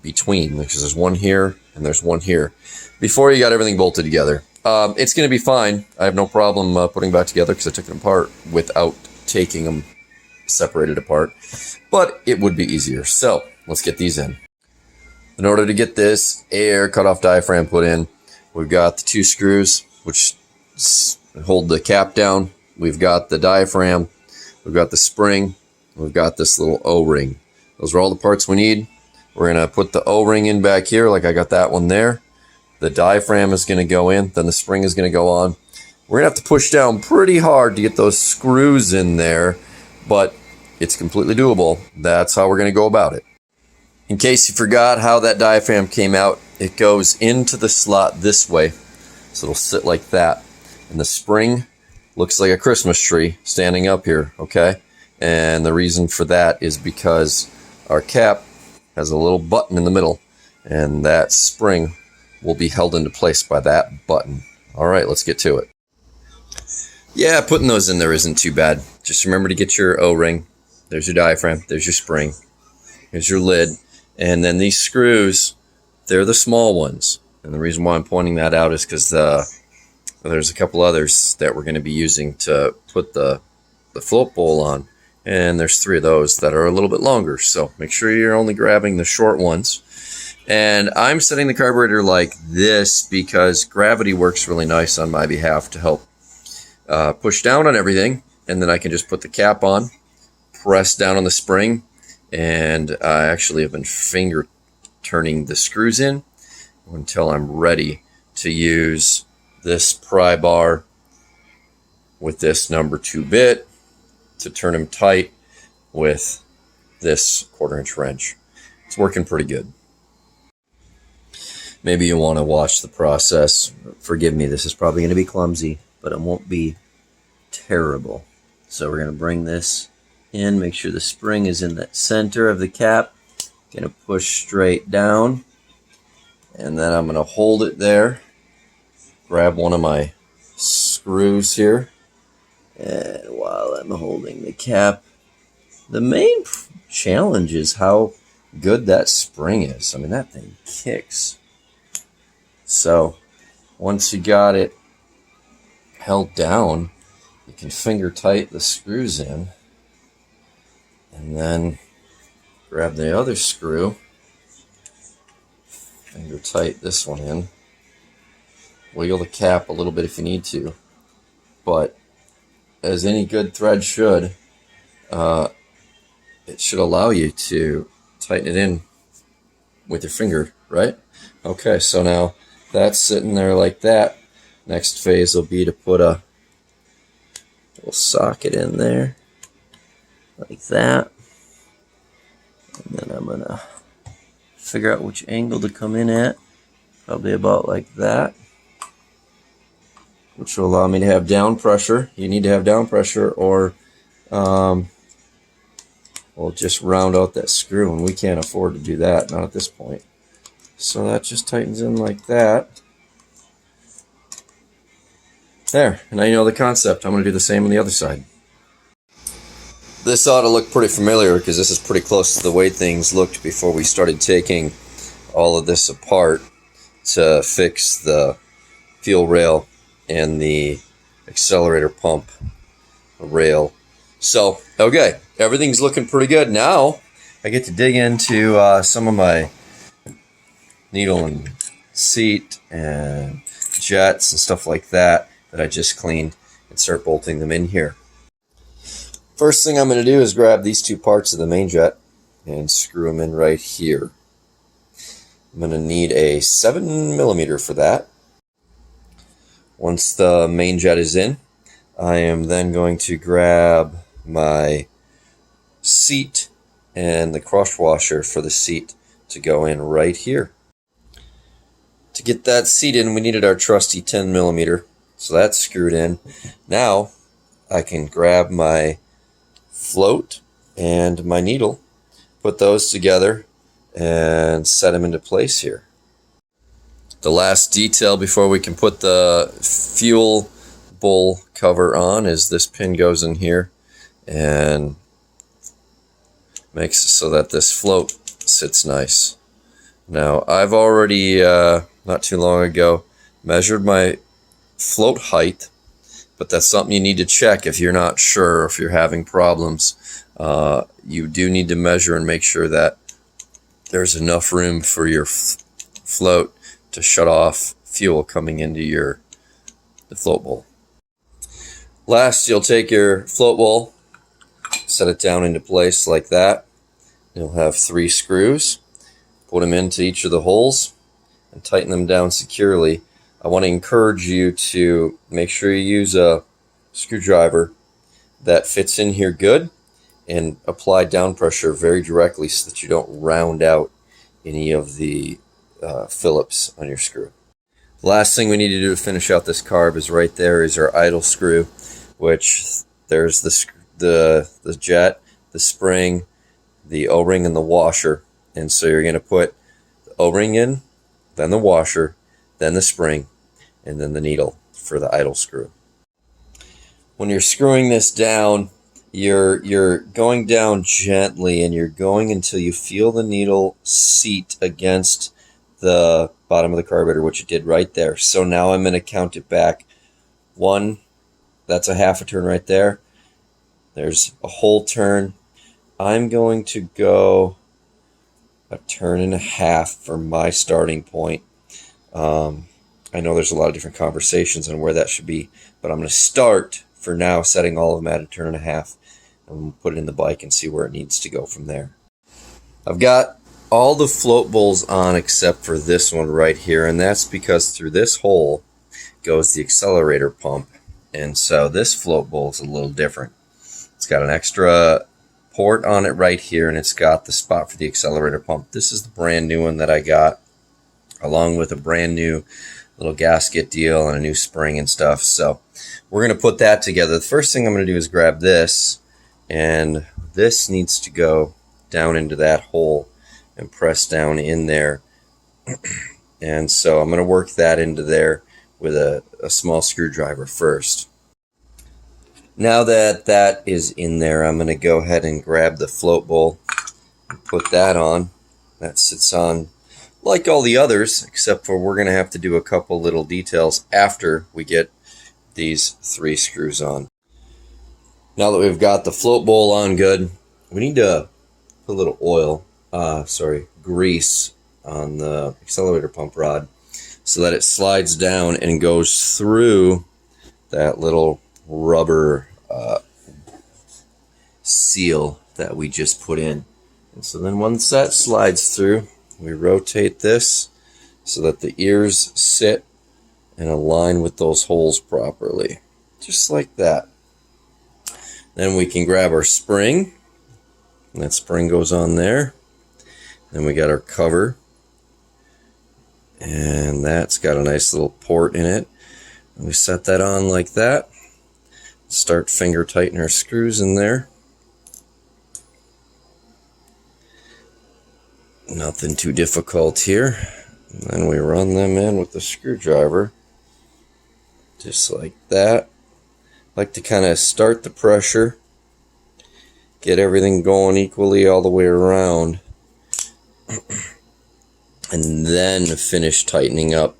between, because there's one here and there's one here, before you got everything bolted together. It's going to be fine. I have no problem putting it back together because I took them apart without taking them separated apart, but it would be easier. So let's get these in. In order to get this air cutoff diaphragm put in, we've got the 2 screws which hold the cap down. We've got the diaphragm. We've got the spring. We've got this little O-ring. Those are all the parts we need. We're going to put the O-ring in back here, like I got that one there. The diaphragm is going to go in. Then the spring is going to go on. We're going to have to push down pretty hard to get those screws in there, but it's completely doable. That's how we're going to go about it. In case you forgot how that diaphragm came out, it goes into the slot this way. So it'll sit like that. And the spring looks like a Christmas tree standing up here, okay? And the reason for that is because our cap has a little button in the middle, and that spring will be held into place by that button. All right, let's get to it. Yeah, putting those in there isn't too bad. Just remember to get your O-ring. There's your diaphragm. There's your spring. Here's your lid. And then these screws, they're the small ones. And the reason why I'm pointing that out is because there's a couple others that we're going to be using to put the float bowl on. And there's 3 of those that are a little bit longer. So make sure you're only grabbing the short ones. And I'm setting the carburetor like this because gravity works really nice on my behalf to help push down on everything. And then I can just put the cap on, press down on the spring, and I actually have been finger turning the screws in until I'm ready to use this pry bar with this number 2 bit to turn them tight with this 1/4" wrench. It's working pretty good. Maybe you want to watch the process. Forgive me, this is probably going to be clumsy, but it won't be terrible. So we're going to bring this in, make sure the spring is in the center of the cap. Going to push straight down, and then I'm going to hold it there. Grab one of my screws here, and while I'm holding the cap, the main challenge is how good that spring is. I mean, that thing kicks. So once you got it held down, you can finger tight the screws in, and then grab the other screw, finger tight this one in, wiggle the cap a little bit if you need to, but as any good thread should, it should allow you to tighten it in with your finger, right? Okay, so now that's sitting there like that. Next phase will be to put a little socket in there like that, and then I'm gonna figure out which angle to come in at, probably about like that, which will allow me to have down pressure. You need to have down pressure, or we'll just round out that screw, and we can't afford to do that, not at this point. So that just tightens in like that. There, and now you know the concept. I'm going to do the same on the other side. This ought to look pretty familiar because this is pretty close to the way things looked before we started taking all of this apart to fix the fuel rail and the accelerator pump rail. So, okay, everything's looking pretty good. Now I get to dig into some of my needle and seat and jets and stuff like that I just cleaned and start bolting them in here. First thing I'm going to do is grab these 2 parts of the main jet and screw them in right here. I'm going to need a 7mm for that. Once the main jet is in, I am then going to grab my seat and the crush washer for the seat to go in right here. To get that seat in, we needed our trusty 10mm, so that's screwed in. Now I can grab my float and my needle, put those together, and set them into place here. The last detail before we can put the fuel bowl cover on is this pin goes in here, and Makes it so that this float sits nice. Now, I've already, not too long ago, measured my float height, but that's something you need to check if you're not sure, if you're having problems. You do need to measure and make sure that there's enough room for your float to shut off fuel coming into the float bowl. Last, you'll take your float bowl, set it down into place like that. You'll have 3 screws. Put them into each of the holes and tighten them down securely. I want to encourage you to make sure you use a screwdriver that fits in here good and apply down pressure very directly so that you don't round out any of the Phillips on your screw. The last thing we need to do to finish out this carb is right there is our idle screw, which there's the jet, the spring, the O-ring, and the washer. And so you're going to put the O-ring in, then the washer, then the spring, and then the needle for the idle screw. When you're screwing this down, you're going down gently, and you're going until you feel the needle seat against the bottom of the carburetor, which it did right there. So now I'm going to count it back. 1, that's a half a turn right there. There's a whole turn. I'm going to go a turn and a half for my starting point. I know there's a lot of different conversations on where that should be, but I'm going to start for now setting all of them at a turn and a half, and we'll put it in the bike and see where it needs to go from there. I've got all the float bowls on except for this one right here, and that's because through this hole goes the accelerator pump, and so this float bowl is a little different. It's got an extra port on it right here, and it's got the spot for the accelerator pump. This is the brand new one that I got, along with a brand new little gasket deal and a new spring and stuff. So we're going to put that together. The first thing I'm going to do is grab this, and this needs to go down into that hole and press down in there. And so I'm going to work that into there with a small screwdriver first. Now that that is in there, I'm going to go ahead and grab the float bowl and put that on. That sits on like all the others, except for we're going to have to do a couple little details after we get these 3 screws on. Now that we've got the float bowl on good, we need to put a little grease on the accelerator pump rod so that it slides down and goes through that little rubber seal that we just put in. And so then once that slides through, we rotate this so that the ears sit and align with those holes properly, just like that. Then we can grab our spring, and that spring goes on there. Then we got our cover, and that's got a nice little port in it. And we set that on like that. Start finger tightening our screws in there. Nothing too difficult here. And then we run them in with the screwdriver, just like that. Like to kind of start the pressure, get everything going equally all the way around, and then finish tightening up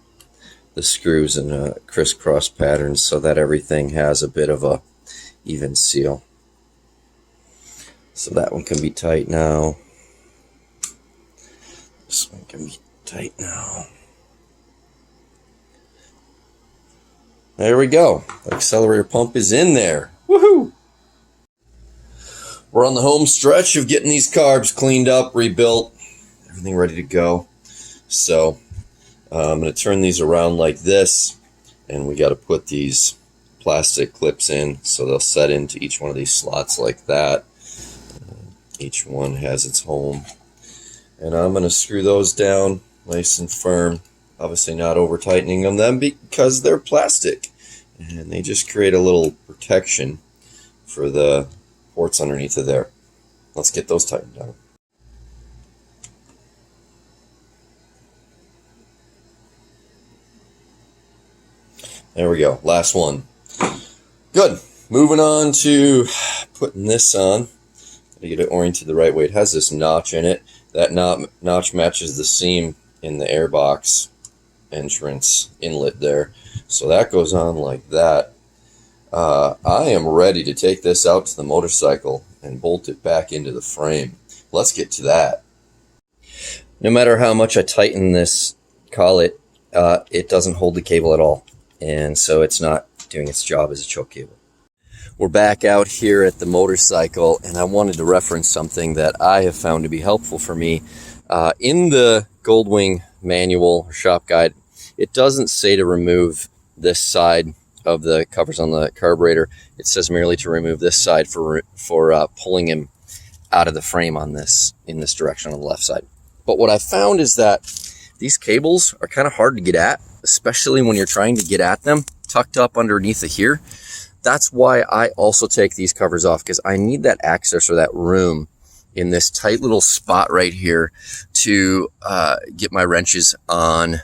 the screws in a crisscross pattern so that everything has a bit of a even seal. So that one can be tight now. This one can be tight now. There we go. The accelerator pump is in there. Woohoo! We're on the home stretch of getting these carbs cleaned up, rebuilt, everything ready to go. So I'm going to turn these around like this, and we got to put these plastic clips in so they'll set into each one of these slots like that. Each one has its home, and I'm going to screw those down nice and firm, obviously not over tightening them because they're plastic, and they just create a little protection for the ports underneath of there. Let's get those tightened down. There we go, last one. Good. Moving on to putting this on. to get it oriented the right way. It has this notch in it. That notch matches the seam in the airbox entrance inlet there. So that goes on like that. I am ready to take this out to the motorcycle and bolt it back into the frame. Let's get to that. No matter how much I tighten this collet, it doesn't hold the cable at all, and so it's not doing its job as a choke cable. We're back out here at the motorcycle, and I wanted to reference something that I have found to be helpful for me. In the Goldwing manual or shop guide, it doesn't say to remove this side of the covers on the carburetor. It says merely to remove this side for pulling him out of the frame on this in this direction on the left side. But what I found is that these cables are kind of hard to get at, especially when you're trying to get at them tucked up underneath of here. That's why I also take these covers off, because I need that access or that room in this tight little spot right here to get my wrenches on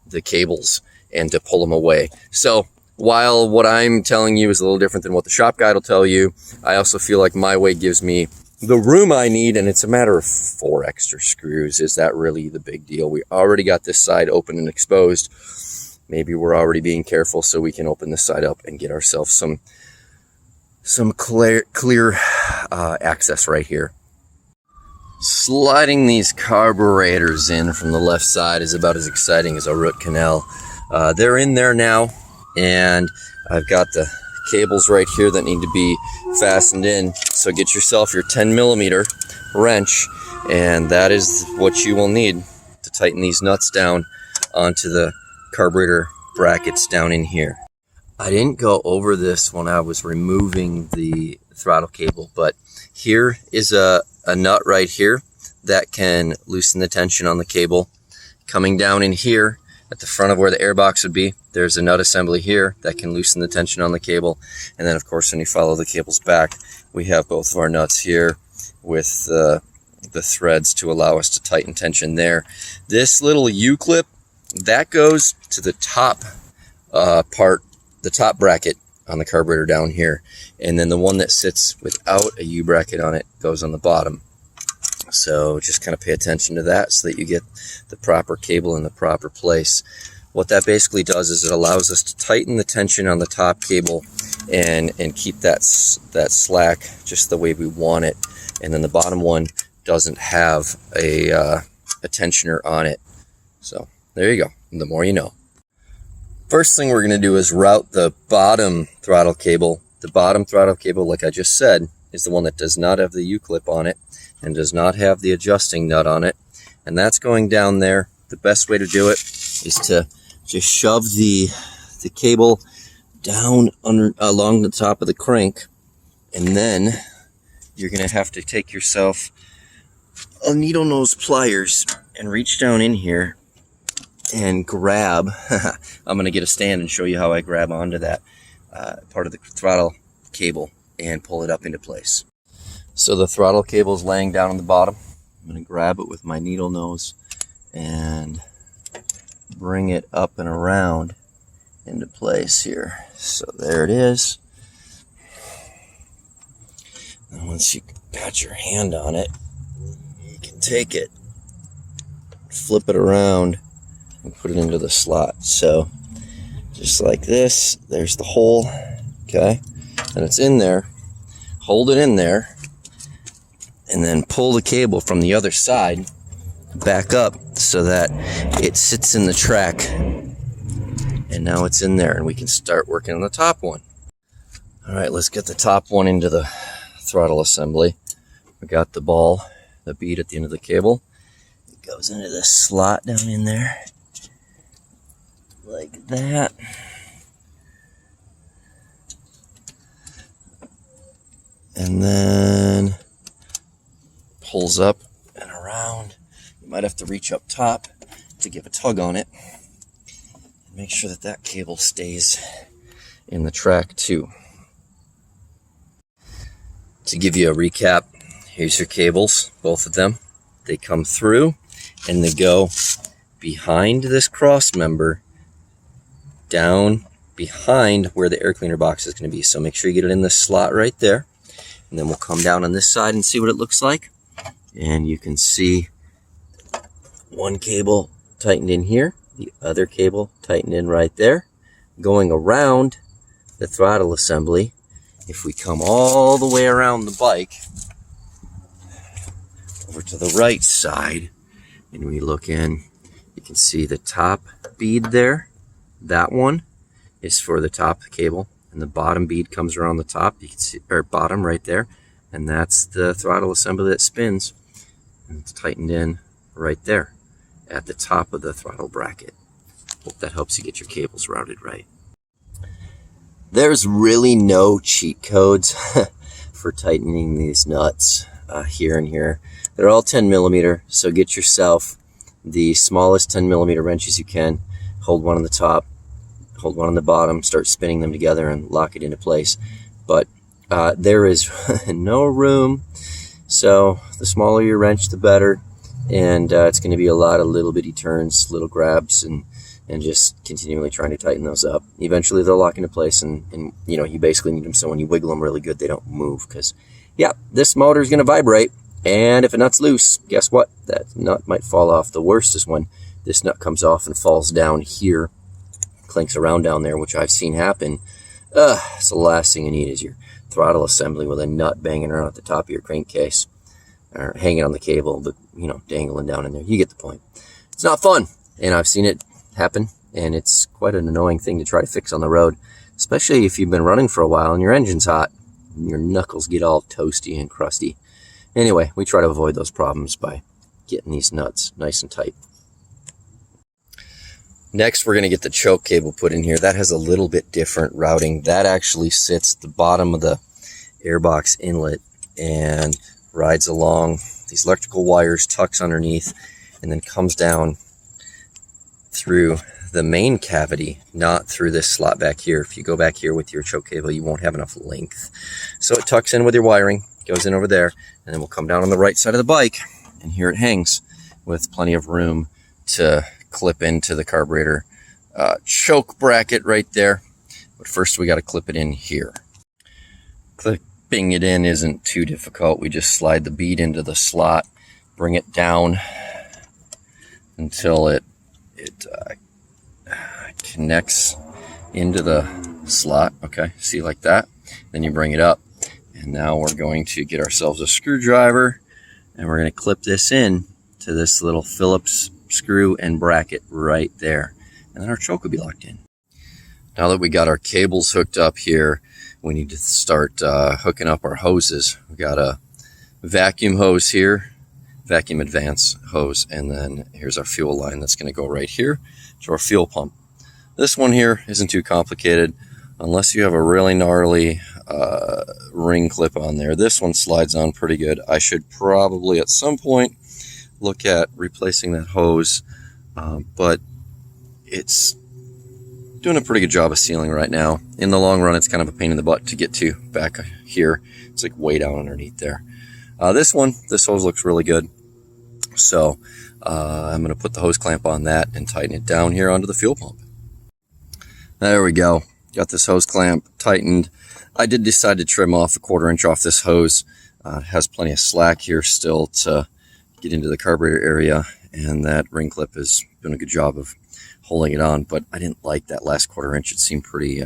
the cables and to pull them away. So while what I'm telling you is a little different than what the shop guide will tell you, I also feel like my way gives me the room I need, and it's a matter of 4 extra screws. Is that really the big deal? We already got this side open and exposed. Maybe we're already being careful, so we can open this side up and get ourselves some clear access right here. Sliding these carburetors in from the left side is about as exciting as a root canal. They're in there now, and I've got the cables right here that need to be fastened in. So get yourself your 10mm wrench, and that is what you will need to tighten these nuts down onto the carburetor brackets down in here. I didn't go over this when I was removing the throttle cable, but here is a nut right here that can loosen the tension on the cable. Coming down in here at the front of where the airbox would be, there's a nut assembly here that can loosen the tension on the cable. And then of course when you follow the cables back, we have both of our nuts here with the threads to allow us to tighten tension there. This little U-clip, that goes to the top part, the top bracket on the carburetor down here. And then the one that sits without a U-bracket on it goes on the bottom. So just kind of pay attention to that so that you get the proper cable in the proper place. What that basically does is it allows us to tighten the tension on the top cable and keep that slack just the way we want it. And then the bottom one doesn't have a tensioner on it. So there you go. The more you know. First thing we're going to do is route the bottom throttle cable. The bottom throttle cable, like I just said, is the one that does not have the U-clip on it and does not have the adjusting nut on it. And that's going down there. The best way to do it is to just shove the cable down along the top of the crank, and then you're going to have to take yourself a needle nose pliers and reach down in here and grab. I'm going to get a stand and show you how I grab onto that part of the throttle cable and pull it up into place. So the throttle cable is laying down on the bottom. I'm going to grab it with my needle nose and bring it up and around into place here. So there it is. And once you got your hand on it, you can take it, flip it around, and put it into the slot. So just like this, there's the hole, okay? And it's in there. Hold it in there, and then pull the cable from the other side back up so that it sits in the track. And now it's in there, and we can start working on the top one. All right, let's get the top one into the throttle assembly. We got the ball, the bead at the end of the cable. It goes into the slot down in there, like that. And then pulls up and around. You might have to reach up top to give a tug on it. Make sure that that cable stays in the track too. To give you a recap, here's your cables, both of them. They come through and they go behind this cross member, down behind where the air cleaner box is going to be. So make sure you get it in this slot right there. And then we'll come down on this side and see what it looks like. And you can see one cable tightened in here, the other cable tightened in right there, going around the throttle assembly. If we come all the way around the bike over to the right side and we look in, you can see the top bead there. That one is for the top cable, and the bottom bead comes around the top. You can see, or bottom right there, and that's the throttle assembly that spins, and it's tightened in right there at the top of the throttle bracket. Hope that helps you get your cables routed right. There's really no cheat codes for tightening these nuts here and here. They're all 10 millimeter, so get yourself the smallest 10 millimeter wrenches you can. Hold one on the top, hold one on the bottom, start spinning them together and lock it into place. But there is no room, so the smaller your wrench, the better. And it's going to be a lot of little bitty turns, little grabs, and just continually trying to tighten those up. Eventually they'll lock into place, and you know, you basically need them so when you wiggle them really good, they don't move. Because, yeah, this motor is going to vibrate, and if a nut's loose, guess what? That nut might fall off. The worst is when this nut comes off and falls down here, clinks around down there, which I've seen happen. So the last thing you need is your throttle assembly with a nut banging around at the top of your crankcase, or hanging on the cable, but, you know, dangling down in there. You get the point. It's not fun, and I've seen it happen, and it's quite an annoying thing to try to fix on the road, especially if you've been running for a while and your engine's hot and your knuckles get all toasty and crusty. Anyway, we try to avoid those problems by getting these nuts nice and tight. Next, we're going to get the choke cable put in here. That has a little bit different routing. That actually sits at the bottom of the airbox inlet and rides along these electrical wires, tucks underneath, and then comes down through the main cavity, not through this slot back here. If you go back here with your choke cable, you won't have enough length. So it tucks in with your wiring, goes in over there, and then we'll come down on the right side of the bike, and here it hangs with plenty of room to clip into the carburetor choke bracket right there. But first we got to clip it in here. Clipping it in isn't too difficult. We just slide the bead into the slot, bring it down until it connects into the slot. Okay, see, like that. Then you bring it up, and now we're going to get ourselves a screwdriver, and we're going to clip this in to this little Phillips screw and bracket right there, and then our choke will be locked in. Now that we got our cables hooked up here, we need to start hooking up our hoses. We got a vacuum hose here, vacuum advance hose, and then here's our fuel line that's going to go right here to our fuel pump. This one here isn't too complicated unless you have a really gnarly ring clip on there. This one slides on pretty good. I should probably at some point look at replacing that hose, but it's doing a pretty good job of sealing right now. In the long run, it's kind of a pain in the butt to get to back here. It's like way down underneath there. This hose looks really good. So I'm going to put the hose clamp on that and tighten it down here onto the fuel pump. There we go. Got this hose clamp tightened. I did decide to trim off a 1/4 inch off this hose. It has plenty of slack here still to get into the carburetor area, and that ring clip is doing a good job of holding it on, but I didn't like that last 1/4 inch. It seemed pretty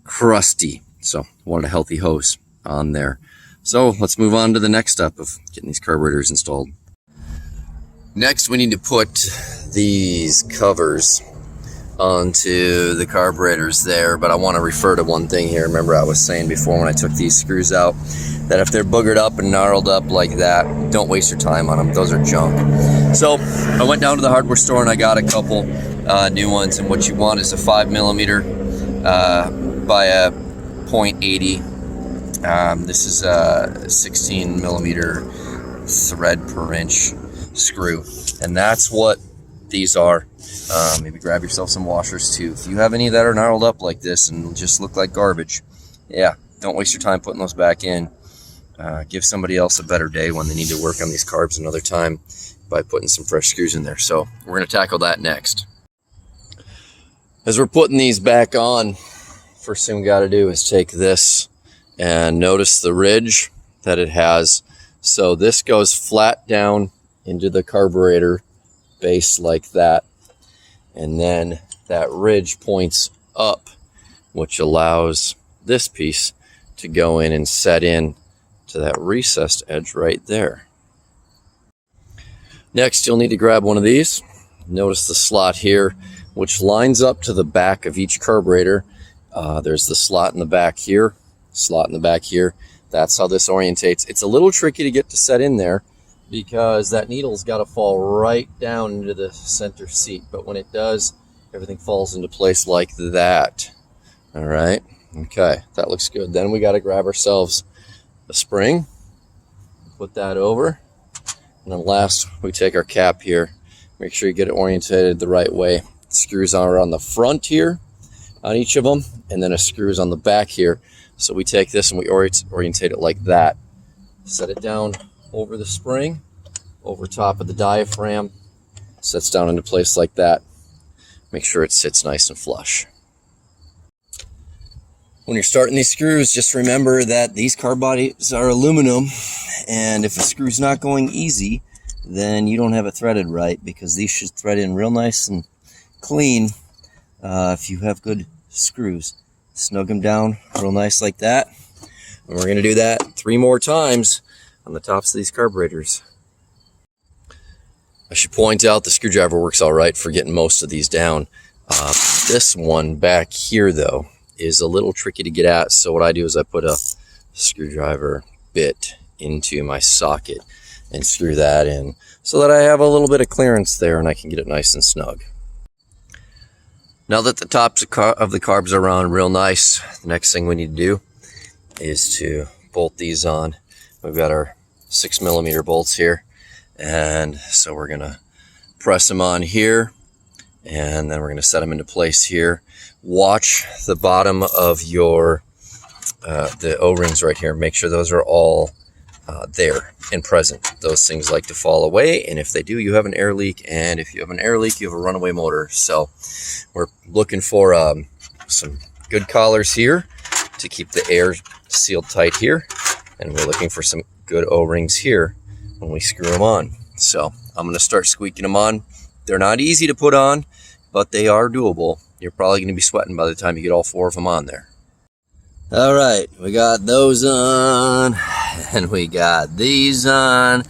crusty, so I wanted a healthy hose on there. So let's move on to the next step of getting these carburetors installed. Next, we need to put these covers onto the carburetors there, but I want to refer to one thing here. Remember, I was saying before when I took these screws out that if they're boogered up and gnarled up like that, don't waste your time on them. Those are junk. So I went down to the hardware store and I got a couple new ones, and what you want is a 5 millimeter by a .80. This is a 16 millimeter thread per inch screw, and that's what these are. Maybe grab yourself some washers too. If you have any that are gnarled up like this and just look like garbage, yeah, don't waste your time putting those back in. Give somebody else a better day when they need to work on these carbs another time by putting some fresh screws in there. So we're going to tackle that next. As we're putting these back on, first thing we got to do is take this and notice the ridge that it has. So this goes flat down into the carburetor base like that, and then that ridge points up, which allows this piece to go in and set in to that recessed edge right there. Next, you'll need to grab one of these. Notice the slot here, which lines up to the back of each carburetor. There's the slot in the back here, slot in the back here. That's how this orientates. It's a little tricky to get to set in there because that needle's got to fall right down into the center seat. But when it does, everything falls into place like that. All right. Okay, that looks good. Then we got to grab ourselves a spring, put that over. And then last, we take our cap here. Make sure you get it orientated the right way. Screws are on the front here on each of them, and then a screws on the back here. So we take this and we orientate it like that. Set it down over the spring, over top of the diaphragm. Sets down into place like that. Make sure it sits nice and flush. When you're starting these screws, just remember that these carb bodies are aluminum, and if a screw's not going easy, then you don't have it threaded right, because these should thread in real nice and clean if you have good screws. Snug them down real nice like that, and we're going to do that 3 more times on the tops of these carburetors. I should point out the screwdriver works all right for getting most of these down. This one back here, though, is a little tricky to get at, so what I do is I put a screwdriver bit into my socket and screw that in so that I have a little bit of clearance there and I can get it nice and snug. Now that the tops of the carbs are on real nice, the next thing we need to do is to bolt these on. We've got our 6mm bolts here, and so we're going to press them on here, and then we're going to set them into place here. Watch the bottom of your the O-rings right here. Make sure those are all there and present. Those things like to fall away, and if they do, you have an air leak, and if you have an air leak, you have a runaway motor. So we're looking for some good collars here to keep the air sealed tight here, and we're looking for some good O-rings here when we screw them on. So I'm going to start squeaking them on. They're not easy to put on, but they are doable. You're probably going to be sweating by the time you get all 4 of them on there. All right, we got those on, and we got these on.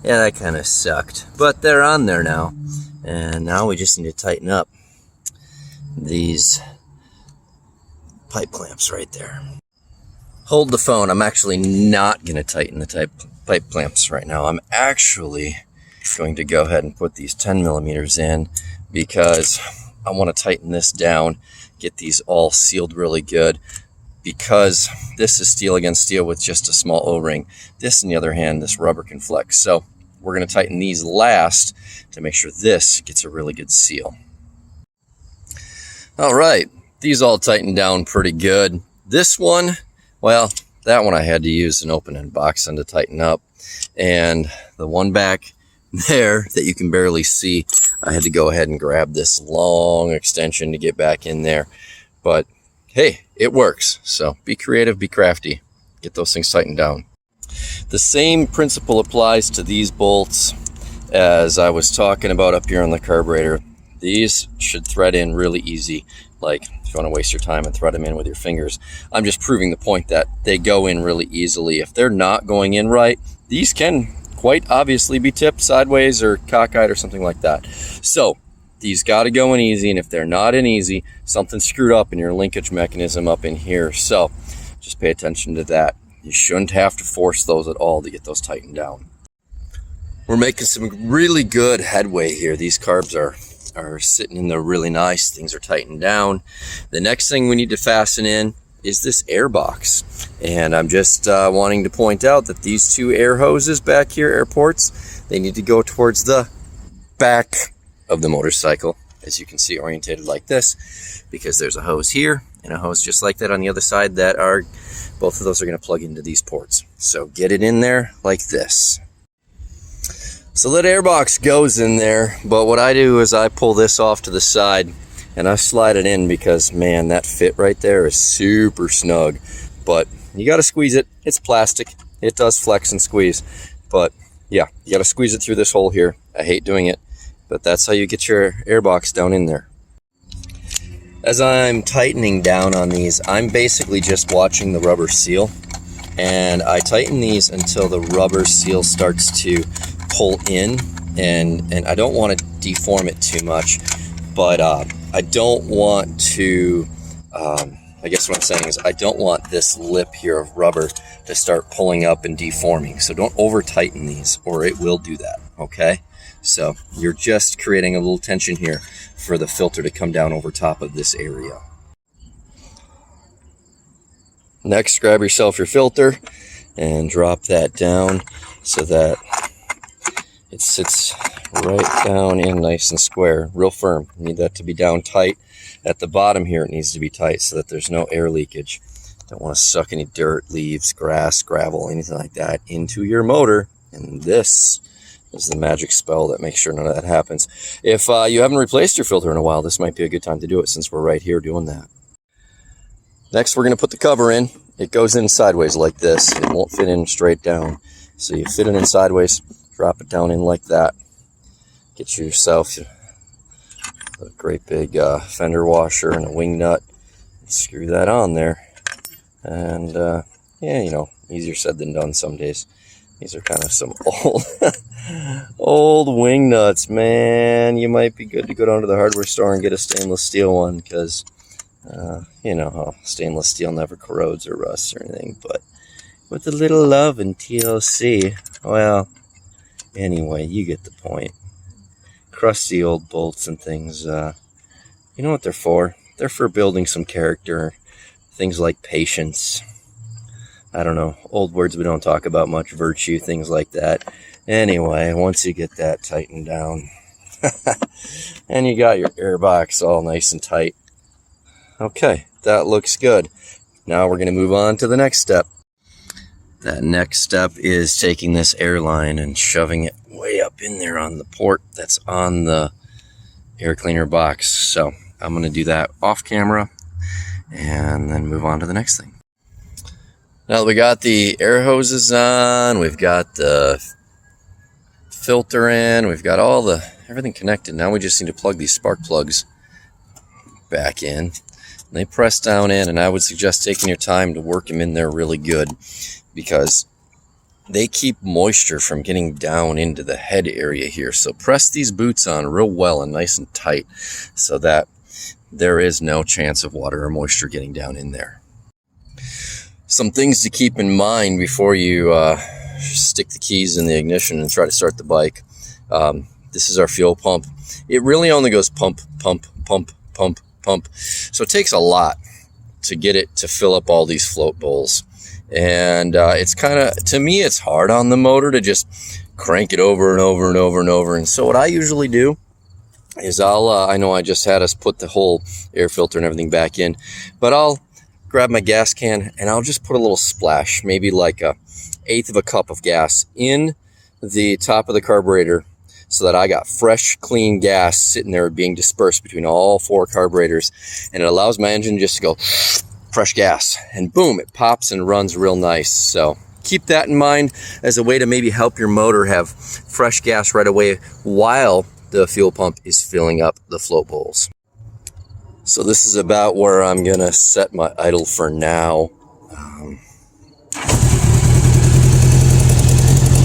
Yeah, that kind of sucked, but they're on there now. And now we just need to tighten up these pipe clamps right there. Hold the phone. I'm actually not going to tighten the pipe clamps right now. I'm actually going to go ahead and put these 10mm in, because I want to tighten this down, get these all sealed really good, because this is steel against steel with just a small O-ring. This, on the other hand, this rubber can flex. So we're going to tighten these last to make sure this gets a really good seal. All right, these all tightened down pretty good. This one, well, that one I had to use an open-end box on to tighten up. And the one back there that you can barely see, I had to go ahead and grab this long extension to get back in there. But hey, it works. So be creative, be crafty, get those things tightened down. The same principle applies to these bolts as I was talking about up here on the carburetor. These should thread in really easy. Like, if you want to waste your time and thread them in with your fingers, I'm just proving the point that they go in really easily. If they're not going in right, these can quite obviously be tipped sideways or cockeyed or something like that. So these got to go in easy, and if they're not in easy, something's screwed up in your linkage mechanism up in here. So just pay attention to that. You shouldn't have to force those at all to get those tightened down. We're making some really good headway here. These carbs are sitting in there really nice. Things are tightened down. The next thing we need to fasten in is this air box. And I'm just wanting to point out that these 2 air hoses back here, air ports, they need to go towards the back of the motorcycle, as you can see, orientated like this, because there's a hose here and a hose just like that on the other side that are, both of those are going to plug into these ports. So get it in there like this. So that air box goes in there, but what I do is I pull this off to the side and I slide it in, because man, that fit right there is super snug. but you got to squeeze it. It's plastic. It does flex and squeeze, but yeah, you got to squeeze it through this hole here. I hate doing it, but that's how you get your air box down in there. As I'm tightening down on these, I'm basically just watching the rubber seal, and I tighten these until the rubber seal starts to pull in, and I don't want to deform it too much, but I don't want to, I guess what I'm saying is I don't want this lip here of rubber to start pulling up and deforming. So don't over tighten these or it will do that, okay? So you're just creating a little tension here for the filter to come down over top of this area. Next, grab yourself your filter and drop that down so that it sits right down in nice and square, real firm. You need that to be down tight. At the bottom here, it needs to be tight so that there's no air leakage. Don't want to suck any dirt, leaves, grass, gravel, anything like that into your motor. And this is the magic spell that makes sure none of that happens. If you haven't replaced your filter in a while, this might be a good time to do it since we're right here doing that. Next, we're going to put the cover in. It goes in sideways like this. It won't fit in straight down. So you fit it in sideways, drop it down in like that. Get yourself a great big fender washer and a wing nut. Screw that on there. And yeah, you know, easier said than done some days. These are kind of some old wing nuts, man. You might be good to go down to the hardware store and get a stainless steel one because, you know, how stainless steel never corrodes or rusts or anything. But with a little love and TLC, well, anyway, you get the point. Crusty old bolts and things, you know what they're for? They're for building some character, things like patience. I don't know, old words we don't talk about much, virtue, things like that. Anyway, once you get that tightened down, and you got your air box all nice and tight, okay, that looks good. Now we're going to move on to the next step. That next step is taking this air line and shoving it way up in there on the port that's on the air cleaner box. So I'm going to do that off camera and then move on to the next thing. Now that we got the air hoses on, we've got the filter in, we've got everything connected. Now we just need to plug these spark plugs back in. And they press down in, and I would suggest taking your time to work them in there really good because they keep moisture from getting down into the head area here. So press these boots on real well and nice and tight so that there is no chance of water or moisture getting down in there. Some things to keep in mind before you stick the keys in the ignition and try to start the bike. This is our fuel pump. It really only goes pump, pump, pump, pump, pump. So it takes a lot to get it to fill up all these float bowls. And it's kind of, to me, it's hard on the motor to just crank it over and over and over and over. And so what I usually do is I know I just had us put the whole air filter and everything back in, but I'll grab my gas can and I'll just put a little splash, maybe like 1/8 of a cup of gas in the top of the carburetor so that I got fresh, clean gas sitting there being dispersed between all 4 carburetors. And it allows my engine just to go fresh gas, and boom, it pops and runs real nice. So keep that in mind as a way to maybe help your motor have fresh gas right away while the fuel pump is filling up the float bowls. So this is about where I'm gonna set my idle for now.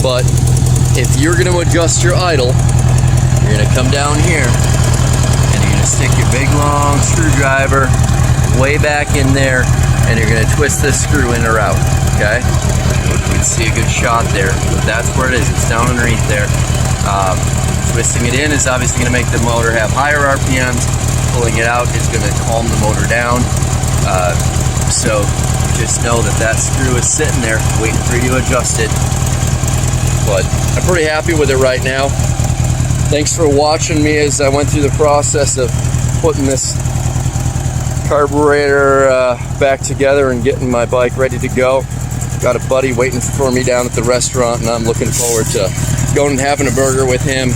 But if you're gonna adjust your idle, you're gonna come down here and you're gonna stick your big long screwdriver way back in there, and you're going to twist this screw in or out, okay? You can see a good shot there, but that's where it is. It's down underneath there. Twisting it in is obviously going to make the motor have higher RPMs. Pulling it out is going to calm the motor down. So just know that that screw is sitting there waiting for you to adjust it. But I'm pretty happy with it right now. Thanks for watching me as I went through the process of putting this carburetor back together and getting my bike ready to go. Got a buddy waiting for me down at the restaurant, and I'm looking forward to going and having a burger with him.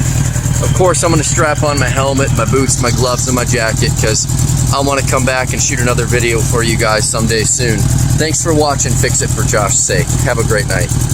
Of course, I'm going to strap on my helmet, my boots, my gloves, and my jacket because I want to come back and shoot another video for you guys someday soon. Thanks for watching Fix It for Josh's Sake. Have a great night.